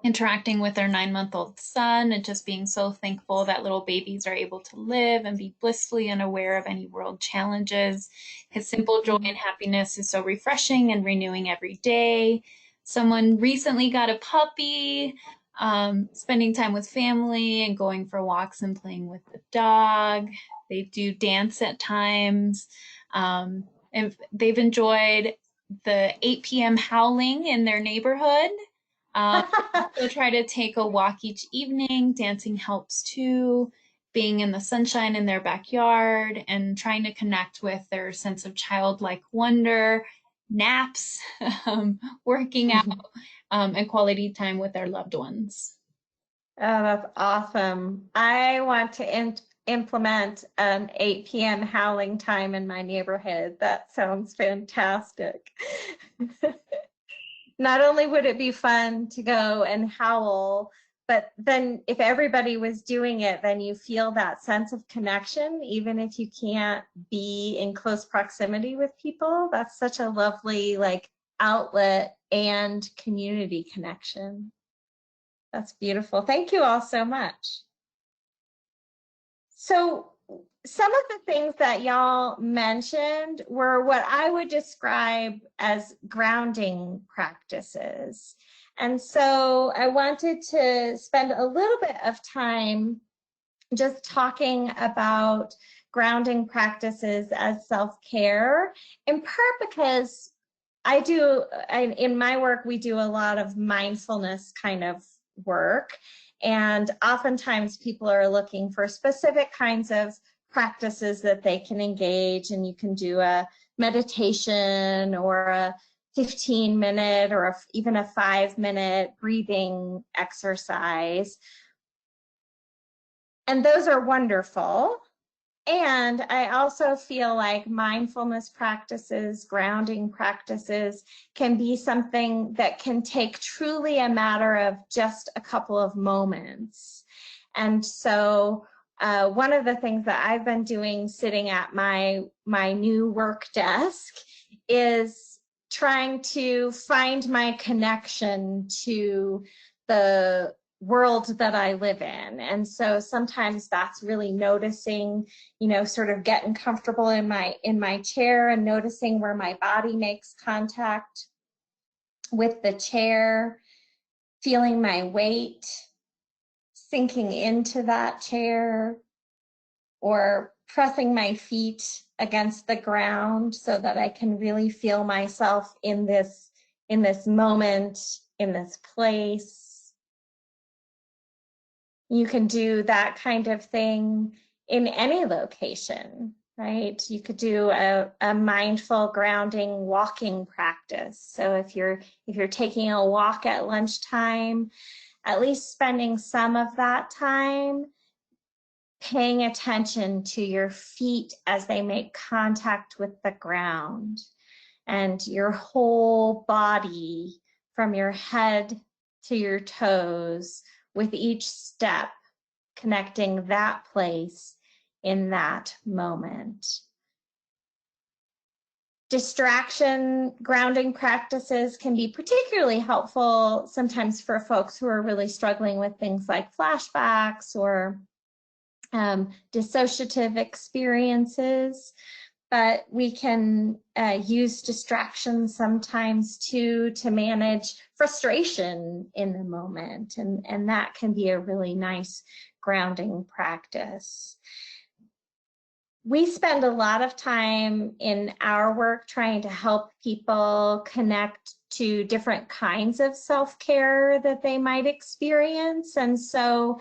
interacting with their 9-month-old son, and just being so thankful that little babies are able to live and be blissfully unaware of any world challenges. His simple joy and happiness is so refreshing and renewing every day. Someone recently got a puppy, spending time with family and going for walks and playing with the dog. They do dance at times. And they've enjoyed the 8 p.m. howling in their neighborhood. So try to take a walk each evening. Dancing helps too. Being in the sunshine in their backyard and trying to connect with their sense of childlike wonder. Naps, working out, and quality time with their loved ones. Oh, that's awesome. I want to implement an 8 p.m. howling time in my neighborhood. That sounds fantastic. Not only would it be fun to go and howl, but then if everybody was doing it, then you feel that sense of connection, even if you can't be in close proximity with people. That's such a lovely, like, outlet and community connection. That's beautiful. Thank you all so much. So some of the things that y'all mentioned were what I would describe as grounding practices. And so I wanted to spend a little bit of time just talking about grounding practices as self-care, in part because in my work, we do a lot of mindfulness kind of work. And oftentimes people are looking for specific kinds of practices that they can engage, and you can do a meditation or a 15-minute or even a 5-minute breathing exercise. And those are wonderful. And I also feel like mindfulness practices, grounding practices can be something that can take truly a matter of just a couple of moments. And so one of the things that I've been doing sitting at my new work desk is trying to find my connection to the world that I live in. And so sometimes that's really noticing, sort of getting comfortable in my chair and noticing where my body makes contact with the chair, feeling my weight sinking into that chair, or pressing my feet against the ground so that I can really feel myself in this moment, in this place. You can do that kind of thing in any location, right? You could do a mindful grounding walking practice. So if you're taking a walk at lunchtime, at least spending some of that time paying attention to your feet as they make contact with the ground, and your whole body from your head to your toes, with each step connecting that place in that moment. Distraction grounding practices can be particularly helpful sometimes for folks who are really struggling with things like flashbacks or dissociative experiences, but we can use distractions sometimes too to manage frustration in the moment, and that can be a really nice grounding practice. We spend a lot of time in our work trying to help people connect to different kinds of self-care that they might experience, and so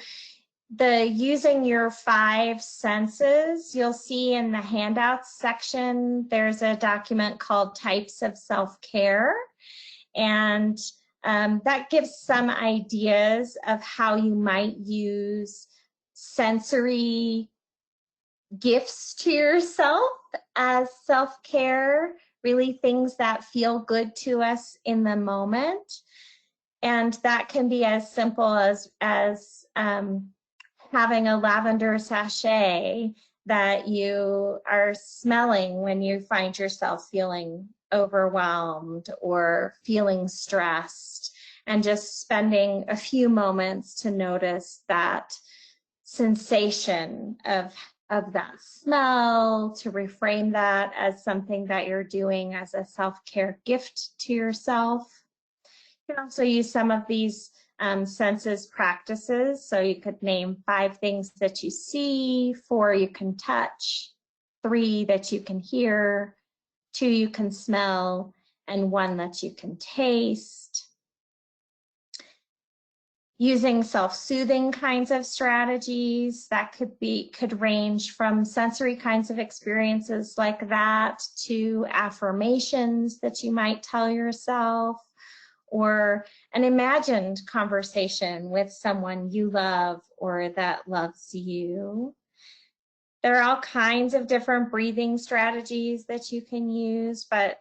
the using your 5 senses, you'll see in the handouts section, there's a document called Types of Self-Care. And that gives some ideas of how you might use sensory gifts to yourself as self-care, really things that feel good to us in the moment. And that can be as simple as having a lavender sachet that you are smelling when you find yourself feeling overwhelmed or feeling stressed, and just spending a few moments to notice that sensation of that smell, to reframe that as something that you're doing as a self-care gift to yourself. You can also use some of these senses practices. So you could name 5 things that you see, 4 you can touch, 3 that you can hear, 2 you can smell, and 1 that you can taste. Using self-soothing kinds of strategies that could range from sensory kinds of experiences like that to affirmations that you might tell yourself, or an imagined conversation with someone you love or that loves you. There are all kinds of different breathing strategies that you can use, but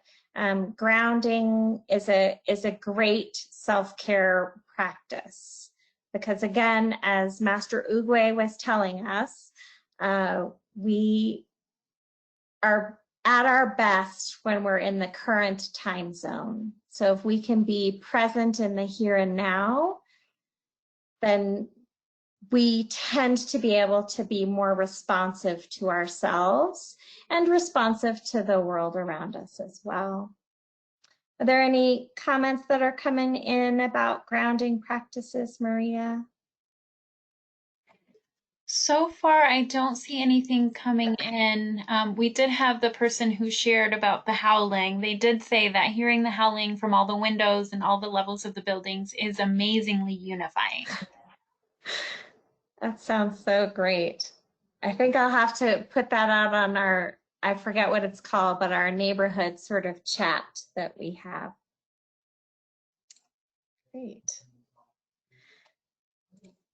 grounding is a great self-care practice, because again, as Master Oogway was telling us, we are at our best when we're in the current time zone. So if we can be present in the here and now, then we tend to be able to be more responsive to ourselves and responsive to the world around us as well. Are there any comments that are coming in about grounding practices, Maria? So far, I don't see anything coming in. We did have the person who shared about the howling. They did say that hearing the howling from all the windows and all the levels of the buildings is amazingly unifying. That sounds so great. I think I'll have to put that out on our, I forget what it's called, but our neighborhood sort of chat that we have. Great.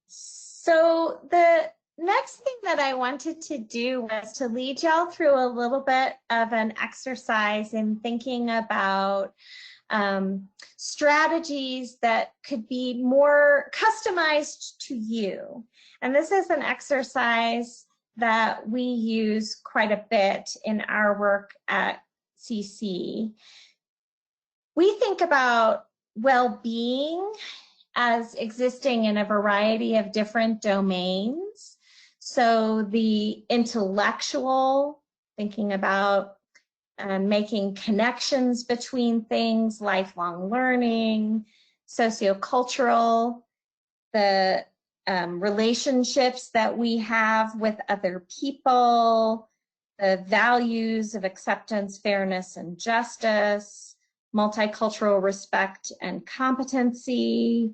So the next thing that I wanted to do was to lead y'all through a little bit of an exercise in thinking about strategies that could be more customized to you. And this is an exercise that we use quite a bit in our work at CC. We think about well-being as existing in a variety of different domains. So the intellectual, thinking about making connections between things, lifelong learning, sociocultural, the relationships that we have with other people, the values of acceptance, fairness, and justice, multicultural respect and competency,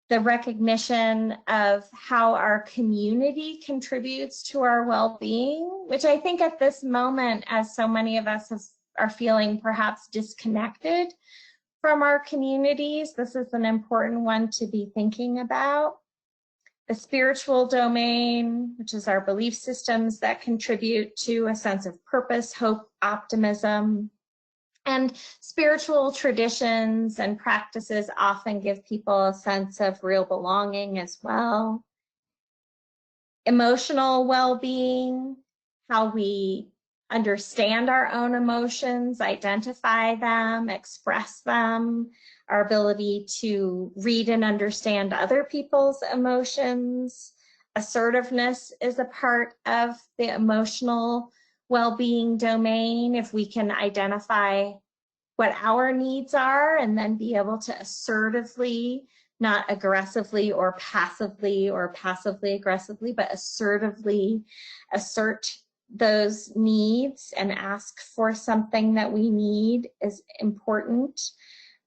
the recognition of how our community contributes to our well-being, which I think at this moment, as so many of us are feeling perhaps disconnected from our communities, this is an important one to be thinking about. The spiritual domain, which is our belief systems that contribute to a sense of purpose, hope, optimism. And spiritual traditions and practices often give people a sense of real belonging as well. Emotional well-being, how we understand our own emotions, identify them, express them, our ability to read and understand other people's emotions. Assertiveness is a part of the emotional well-being domain. If we can identify what our needs are and then be able to assertively, not aggressively or passively aggressively, but assertively assert those needs and ask for something that we need is important.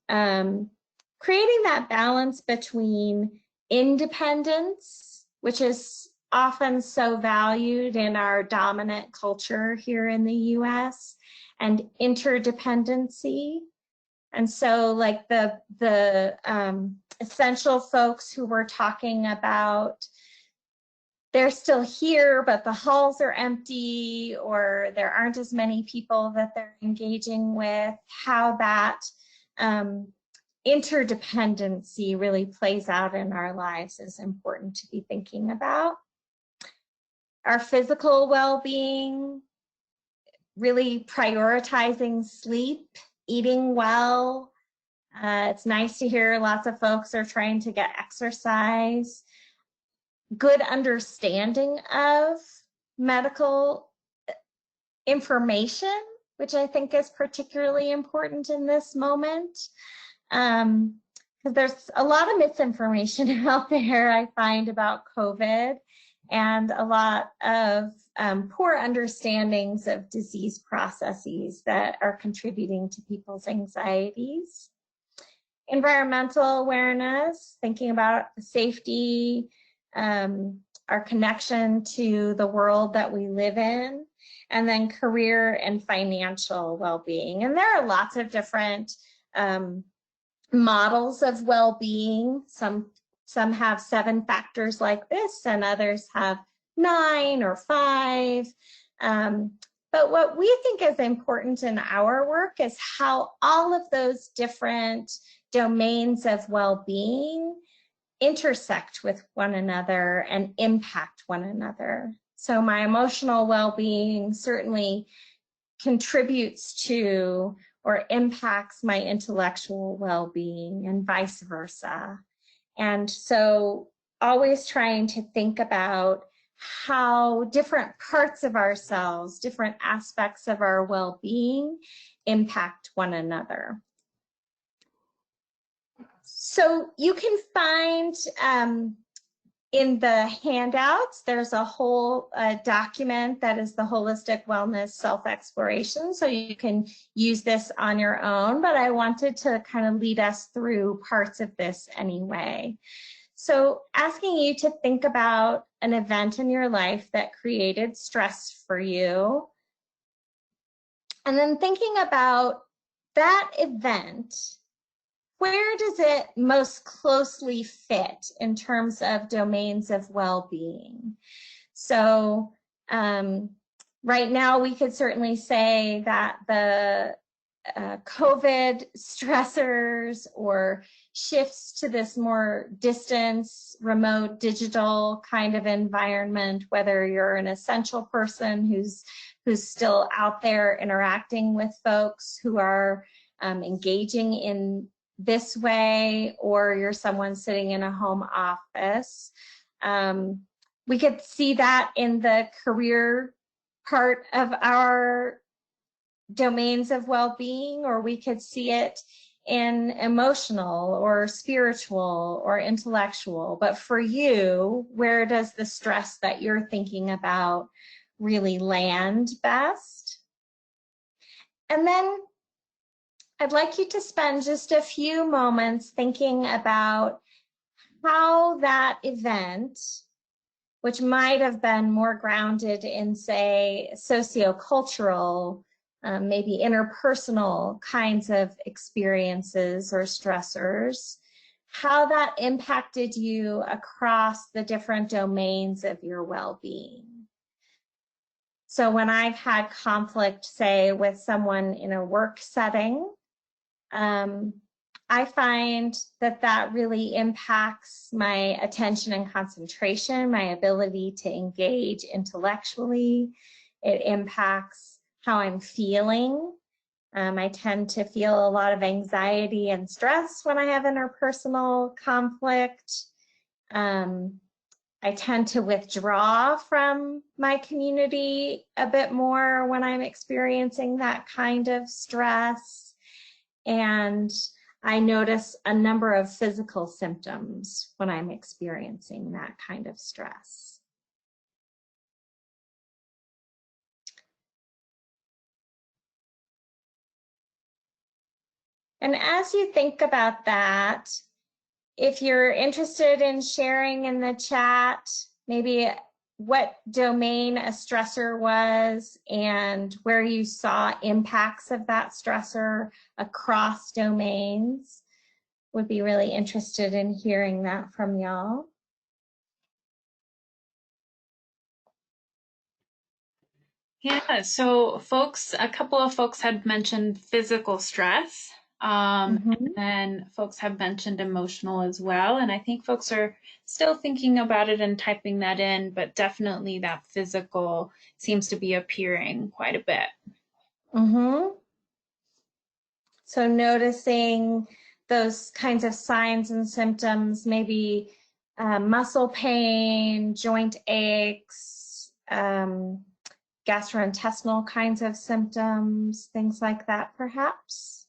Creating that balance between independence, which is often so valued in our dominant culture here in the US, and interdependency. And so like the essential folks who were talking about, they're still here, but the halls are empty, or there aren't as many people that they're engaging with, how that interdependency really plays out in our lives is important to be thinking about. Our physical well-being, really prioritizing sleep, eating well. It's nice to hear lots of folks are trying to get exercise. Good understanding of medical information, which I think is particularly important in this moment. Because there's a lot of misinformation out there, I find, about COVID, and a lot of poor understandings of disease processes that are contributing to people's anxieties. Environmental awareness, thinking about safety, our connection to the world that we live in, and then career and financial well-being. And there are lots of different models of well-being. Some have 7 factors like this, and others have 9 or 5. But what we think is important in our work is how all of those different domains of well-being intersect with one another and impact one another. So my emotional well-being certainly contributes to or impacts my intellectual well-being, and vice versa. And so always trying to think about how different parts of ourselves, different aspects of our well-being impact one another. So you can find in the handouts, there's a whole document that is the Holistic Wellness Self-Exploration. So you can use this on your own, but I wanted to kind of lead us through parts of this anyway. So asking you to think about an event in your life that created stress for you, and then thinking about that event. Where does it most closely fit in terms of domains of well-being? So right now we could certainly say that the COVID stressors or shifts to this more distance, remote, digital kind of environment, whether you're an essential person who's still out there interacting with folks who are engaging in this way, or you're someone sitting in a home office. We could see that in the career part of our domains of well-being, or we could see it in emotional or spiritual or intellectual. But for you, where does the stress that you're thinking about really land best? And then I'd like you to spend just a few moments thinking about how that event, which might have been more grounded in, say, sociocultural, maybe interpersonal kinds of experiences or stressors, how that impacted you across the different domains of your well-being. So when I've had conflict, say, with someone in a work setting, I find that really impacts my attention and concentration, my ability to engage intellectually. It impacts how I'm feeling. I tend to feel a lot of anxiety and stress when I have interpersonal conflict. I tend to withdraw from my community a bit more when I'm experiencing that kind of stress. And I notice a number of physical symptoms when I'm experiencing that kind of stress. And as you think about that, if you're interested in sharing in the chat, maybe what domain a stressor was and where you saw impacts of that stressor across domains, would be really interested in hearing that from y'all. Yeah, so a couple of folks had mentioned physical stress. And folks have mentioned emotional as well. And I think folks are still thinking about it and typing that in, but definitely that physical seems to be appearing quite a bit. So noticing those kinds of signs and symptoms, maybe muscle pain, joint aches, gastrointestinal kinds of symptoms, things like that, perhaps.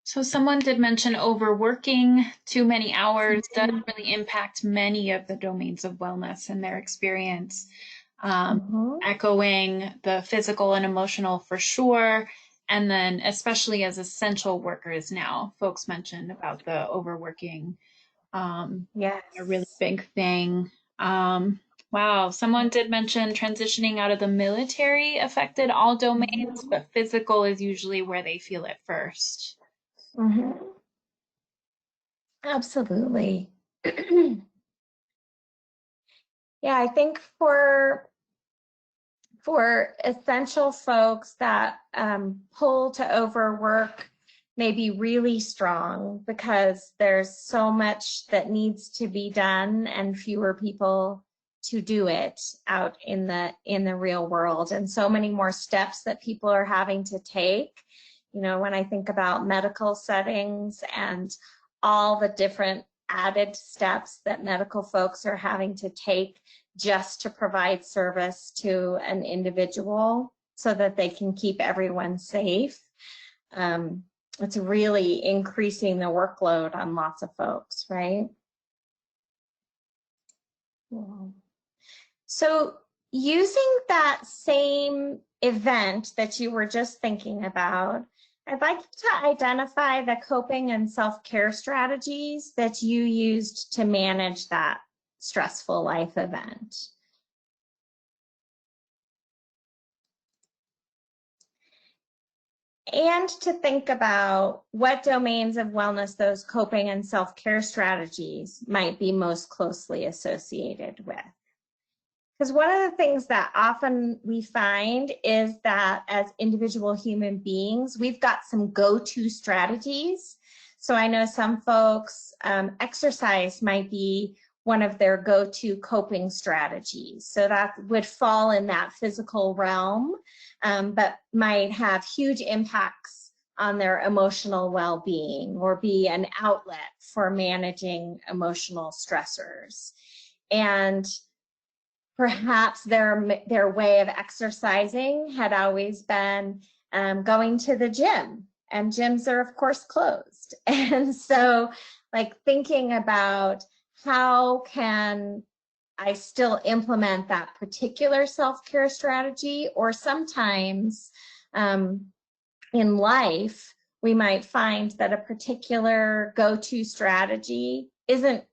So someone did mention overworking. Too many hours does really impact many of the domains of wellness and their experience. Echoing the physical and emotional for sure. And then especially as essential workers now, folks mentioned about the overworking. Yes. A really big thing. Wow, someone did mention transitioning out of the military affected all domains, but physical is usually where they feel it first. Absolutely. Yeah, I think for essential folks, that pull to overwork may be really strong because there's so much that needs to be done and fewer people to do it out in the real world, and so many more steps that people are having to take. You know, when I think about medical settings and all the different added steps that medical folks are having to take just to provide service to an individual so that they can keep everyone safe. It's really increasing the workload on lots of folks, right? So using that same event that you were just thinking about, I'd like you to identify the coping and self-care strategies that you used to manage that stressful life event. And to think about what domains of wellness those coping and self-care strategies might be most closely associated with. Because one of the things that often we find is that as individual human beings, we've got some go-to strategies. So I know some folks, exercise might be one of their go-to coping strategies. So that would fall in that physical realm, but might have huge impacts on their emotional well-being or be an outlet for managing emotional stressors. And perhaps their way of exercising had always been going to the gym, and gyms are of course closed. And so like thinking about how can I still implement that particular self-care strategy, or sometimes in life, we might find that a particular go-to strategy isn't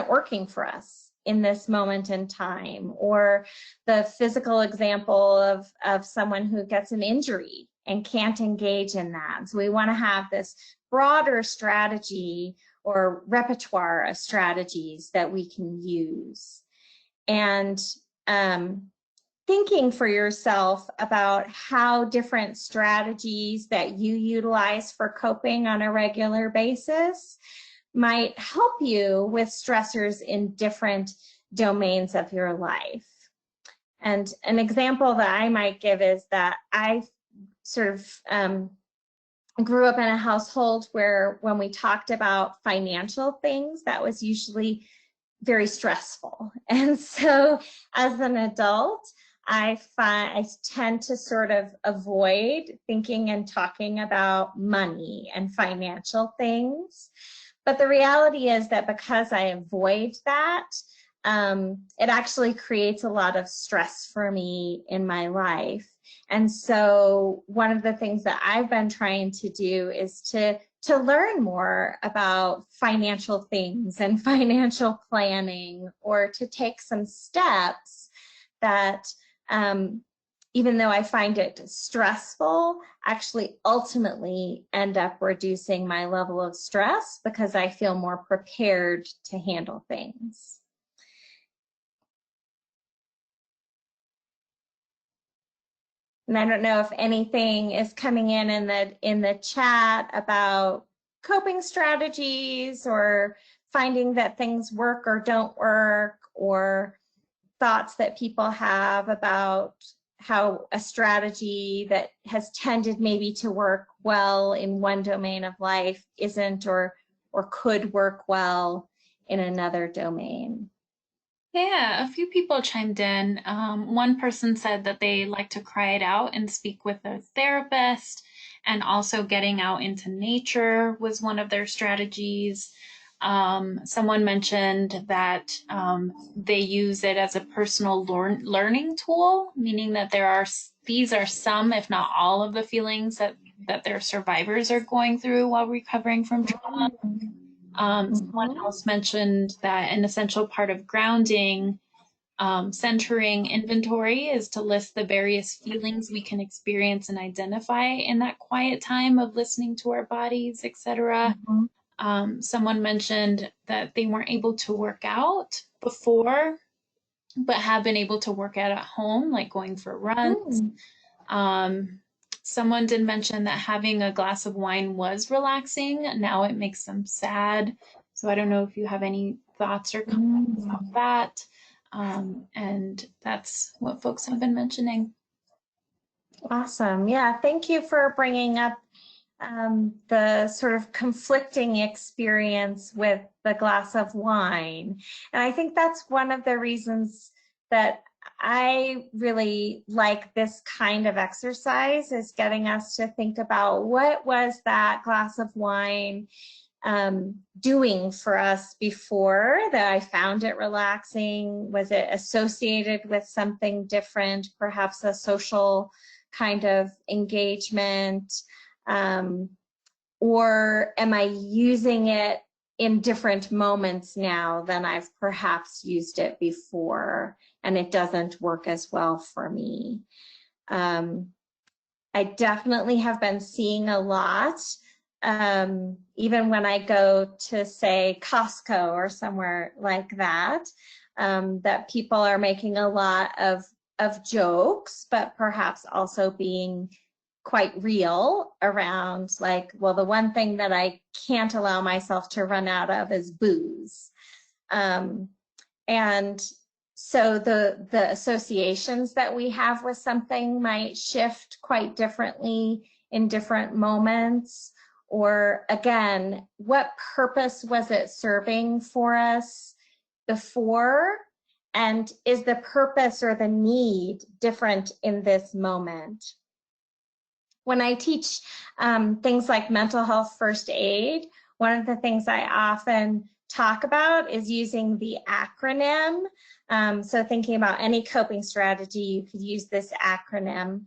working for us in this moment in time, or the physical example of someone who gets an injury and can't engage in that. So we want to have this broader strategy or repertoire of strategies that we can use. And thinking for yourself about how different strategies that you utilize for coping on a regular basis might help you with stressors in different domains of your life. And an example that I might give is that I sort of grew up in a household where when we talked about financial things, that was usually very stressful. And so as an adult, I tend to sort of avoid thinking and talking about money and financial things. But the reality is that because I avoid that, it actually creates a lot of stress for me in my life. And so one of the things that I've been trying to do is to learn more about financial things and financial planning, or to take some steps that, even though I find it stressful, actually ultimately end up reducing my level of stress because I feel more prepared to handle things. And I don't know if anything is coming in the chat about coping strategies, or finding that things work or don't work, or thoughts that people have about how a strategy that has tended maybe to work well in one domain of life isn't, or could work well in another domain. Yeah, a few people chimed in. One person said that they like to cry it out and speak with their therapist, and also getting out into nature was one of their strategies. Someone mentioned that they use it as a personal learning tool, meaning that these are some, if not all, of the feelings that their survivors are going through while recovering from trauma. Someone else mentioned that an essential part of grounding, centering inventory, is to list the various feelings we can experience and identify in that quiet time of listening to our bodies, etc. Someone mentioned that they weren't able to work out before, but have been able to work out at home, like going for runs. Someone did mention that having a glass of wine was relaxing. Now it makes them sad. So I don't know if you have any thoughts or comments about that. And that's what folks have been mentioning. Awesome. Yeah, thank you for bringing up the sort of conflicting experience with the glass of wine. And I think that's one of the reasons that I really like this kind of exercise, is getting us to think about what was that glass of wine doing for us before that I found it relaxing? Was it associated with something different, perhaps a social kind of engagement? Or am I using it in different moments now than I've perhaps used it before, and it doesn't work as well for me? I definitely have been seeing a lot, even when I go to, say, Costco or somewhere like that, that people are making a lot of jokes, but perhaps also being quite real around, like, well, the one thing that I can't allow myself to run out of is booze. And so the associations that we have with something might shift quite differently in different moments. Or again, what purpose was it serving for us before? And is the purpose or the need different in this moment? When I teach things like mental health first aid, one of the things I often talk about is using the acronym. So thinking about any coping strategy, you could use this acronym,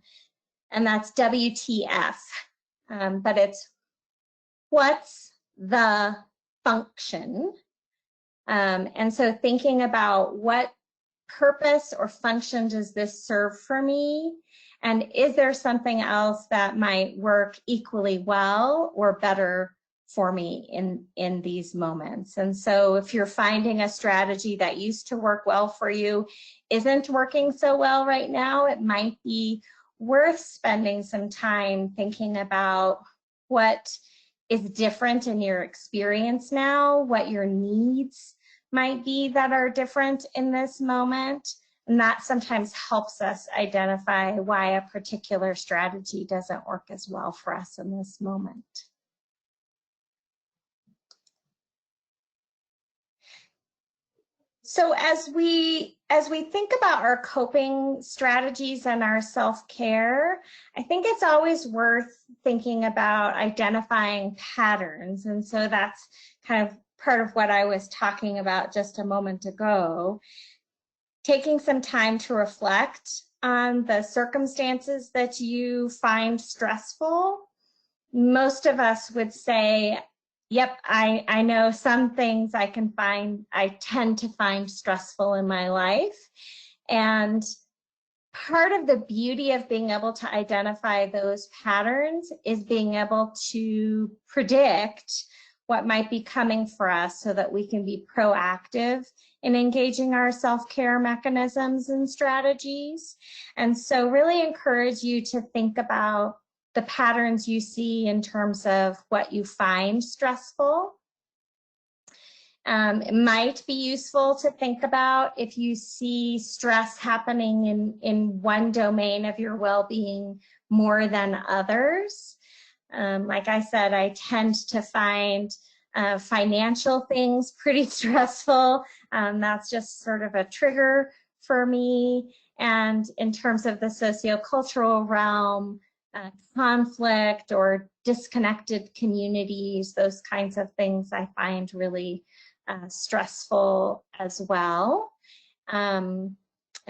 and that's WTF. But it's what's the function? And so thinking about what purpose or function does this serve for me? And is there something else that might work equally well or better for me in these moments? And so if you're finding a strategy that used to work well for you isn't working so well right now, it might be worth spending some time thinking about what is different in your experience now, what your needs might be that are different in this moment. And that sometimes helps us identify why a particular strategy doesn't work as well for us in this moment. So as we think about our coping strategies and our self-care, I think it's always worth thinking about identifying patterns. And so that's kind of part of what I was talking about just a moment ago. Taking some time to reflect on the circumstances that you find stressful. Most of us would say, yep, I know some things I tend to find stressful in my life. And part of the beauty of being able to identify those patterns is being able to predict what might be coming for us so that we can be proactive in engaging our self-care mechanisms and strategies. And so really encourage you to think about the patterns you see in terms of what you find stressful. It might be useful to think about if you see stress happening in one domain of your well-being more than others. Like I said, I tend to find financial things pretty stressful. That's just sort of a trigger for me. And in terms of the sociocultural realm, conflict or disconnected communities, those kinds of things I find really stressful as well. And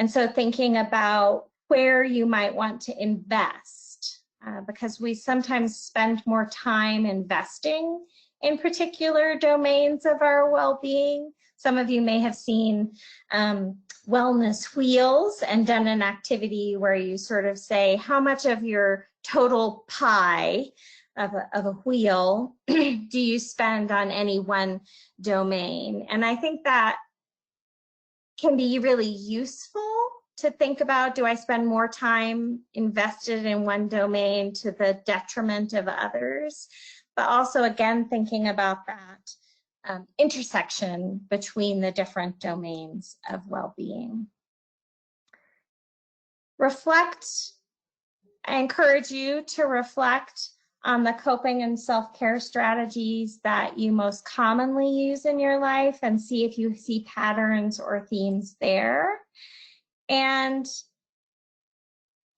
so thinking about where you might want to invest, because we sometimes spend more time investing in particular domains of our well-being. Some of you may have seen wellness wheels and done an activity where you sort of say how much of your total pie of a wheel do you spend on any one domain. And I think that can be really useful to think about, do I spend more time invested in one domain to the detriment of others? But also, again, thinking about that intersection between the different domains of well-being. Reflect. I encourage you to reflect on the coping and self-care strategies that you most commonly use in your life and see if you see patterns or themes there. And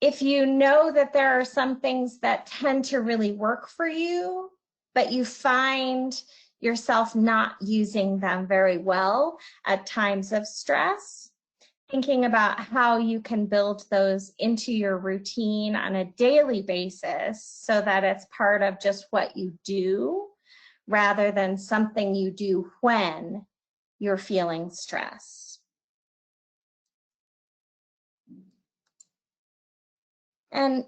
if you know that there are some things that tend to really work for you, but you find yourself not using them very well at times of stress, thinking about how you can build those into your routine on a daily basis so that it's part of just what you do rather than something you do when you're feeling stress. And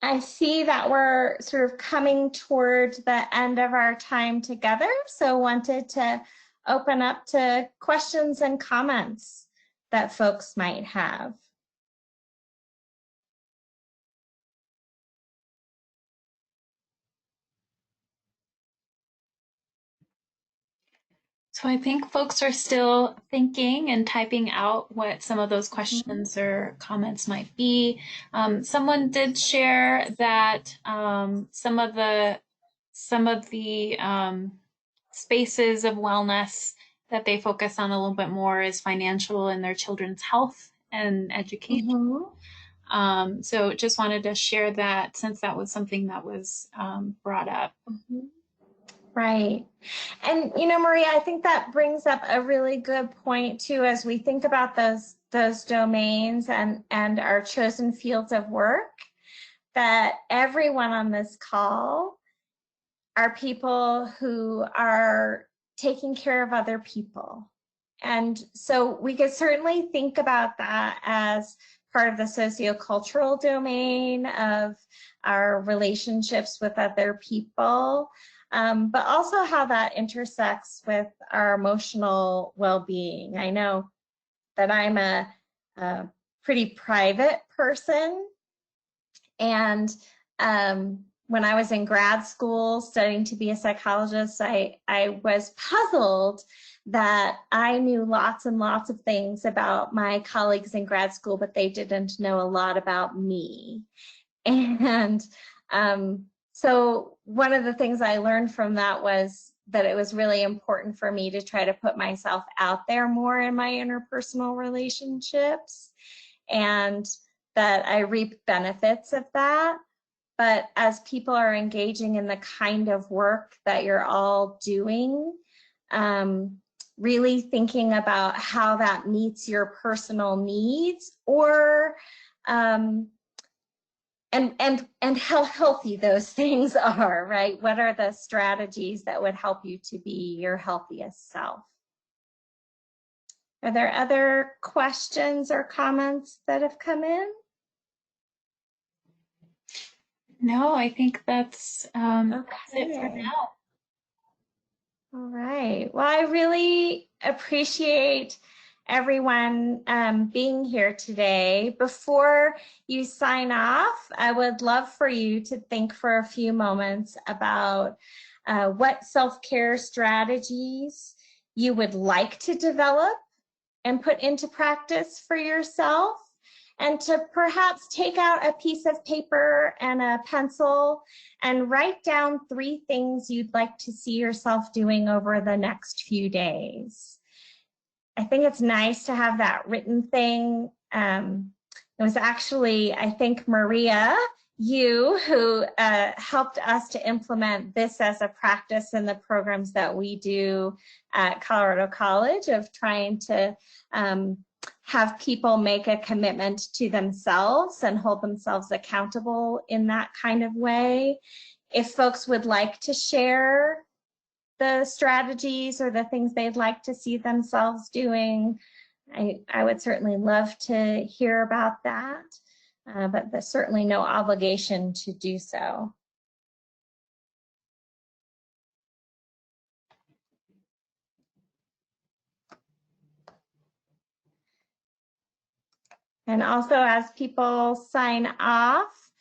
I see that we're sort of coming toward the end of our time together, so wanted to open up to questions and comments that folks might have. So I think folks are still thinking and typing out what some of those questions or comments might be. Someone did share that some of the spaces of wellness that they focus on a little bit more is financial and their children's health and education. So just wanted to share that since that was something that was brought up. Right. And, you know, Maria, I think that brings up a really good point too, as we think about those domains and our chosen fields of work, that everyone on this call are people who are taking care of other people. And so we could certainly think about that as part of the sociocultural domain of our relationships with other people. But also how that intersects with our emotional well-being. I know that I'm a pretty private person, and when I was in grad school studying to be a psychologist, I was puzzled that I knew lots and lots of things about my colleagues in grad school, but they didn't know a lot about me. And so one of the things I learned from that was that it was really important for me to try to put myself out there more in my interpersonal relationships, and that I reap benefits of that. But as people are engaging in the kind of work that you're all doing, really thinking about how that meets your personal needs, or and how healthy those things are, right? What are the strategies that would help you to be your healthiest self? Are there other questions or comments that have come in? No, I think that's it for now. All right. Well, I really appreciate everyone being here today. Before you sign off, I would love for you to think for a few moments about what self-care strategies you would like to develop and put into practice for yourself, and to perhaps take out a piece of paper and a pencil and write down 3 things you'd like to see yourself doing over the next few days. I think it's nice to have that written thing. It was actually, I think, Maria, you who helped us to implement this as a practice in the programs that we do at Colorado College, of trying to have people make a commitment to themselves and hold themselves accountable in that kind of way. If folks would like to share the strategies or the things they'd like to see themselves doing, I would certainly love to hear about that, but there's certainly no obligation to do so. And also, as people sign off,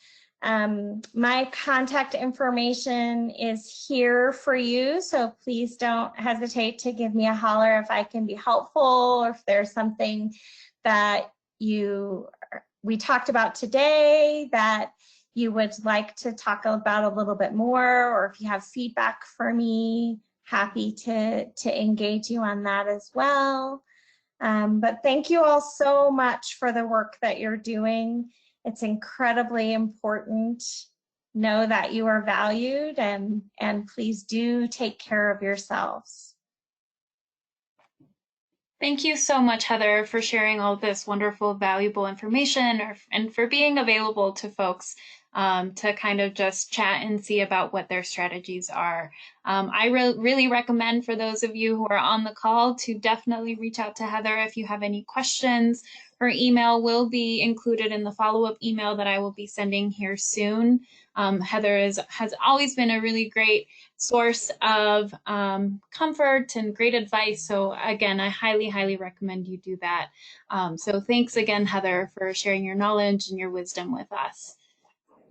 my contact information is here for you, so please don't hesitate to give me a holler if I can be helpful, or if there's something that we talked about today that you would like to talk about a little bit more, or if you have feedback for me, happy to engage you on that as well. But thank you all so much for the work that you're doing. It's incredibly important. Know that you are valued, and please do take care of yourselves. Thank you so much, Heather, for sharing all this wonderful, valuable information, and for being available to folks to kind of just chat and see about what their strategies are. I really recommend for those of you who are on the call to definitely reach out to Heather if you have any questions. Her email will be included in the follow-up email that I will be sending here soon. Heather has always been a really great source of comfort and great advice. So again, I highly, highly recommend you do that. So thanks again, Heather, for sharing your knowledge and your wisdom with us.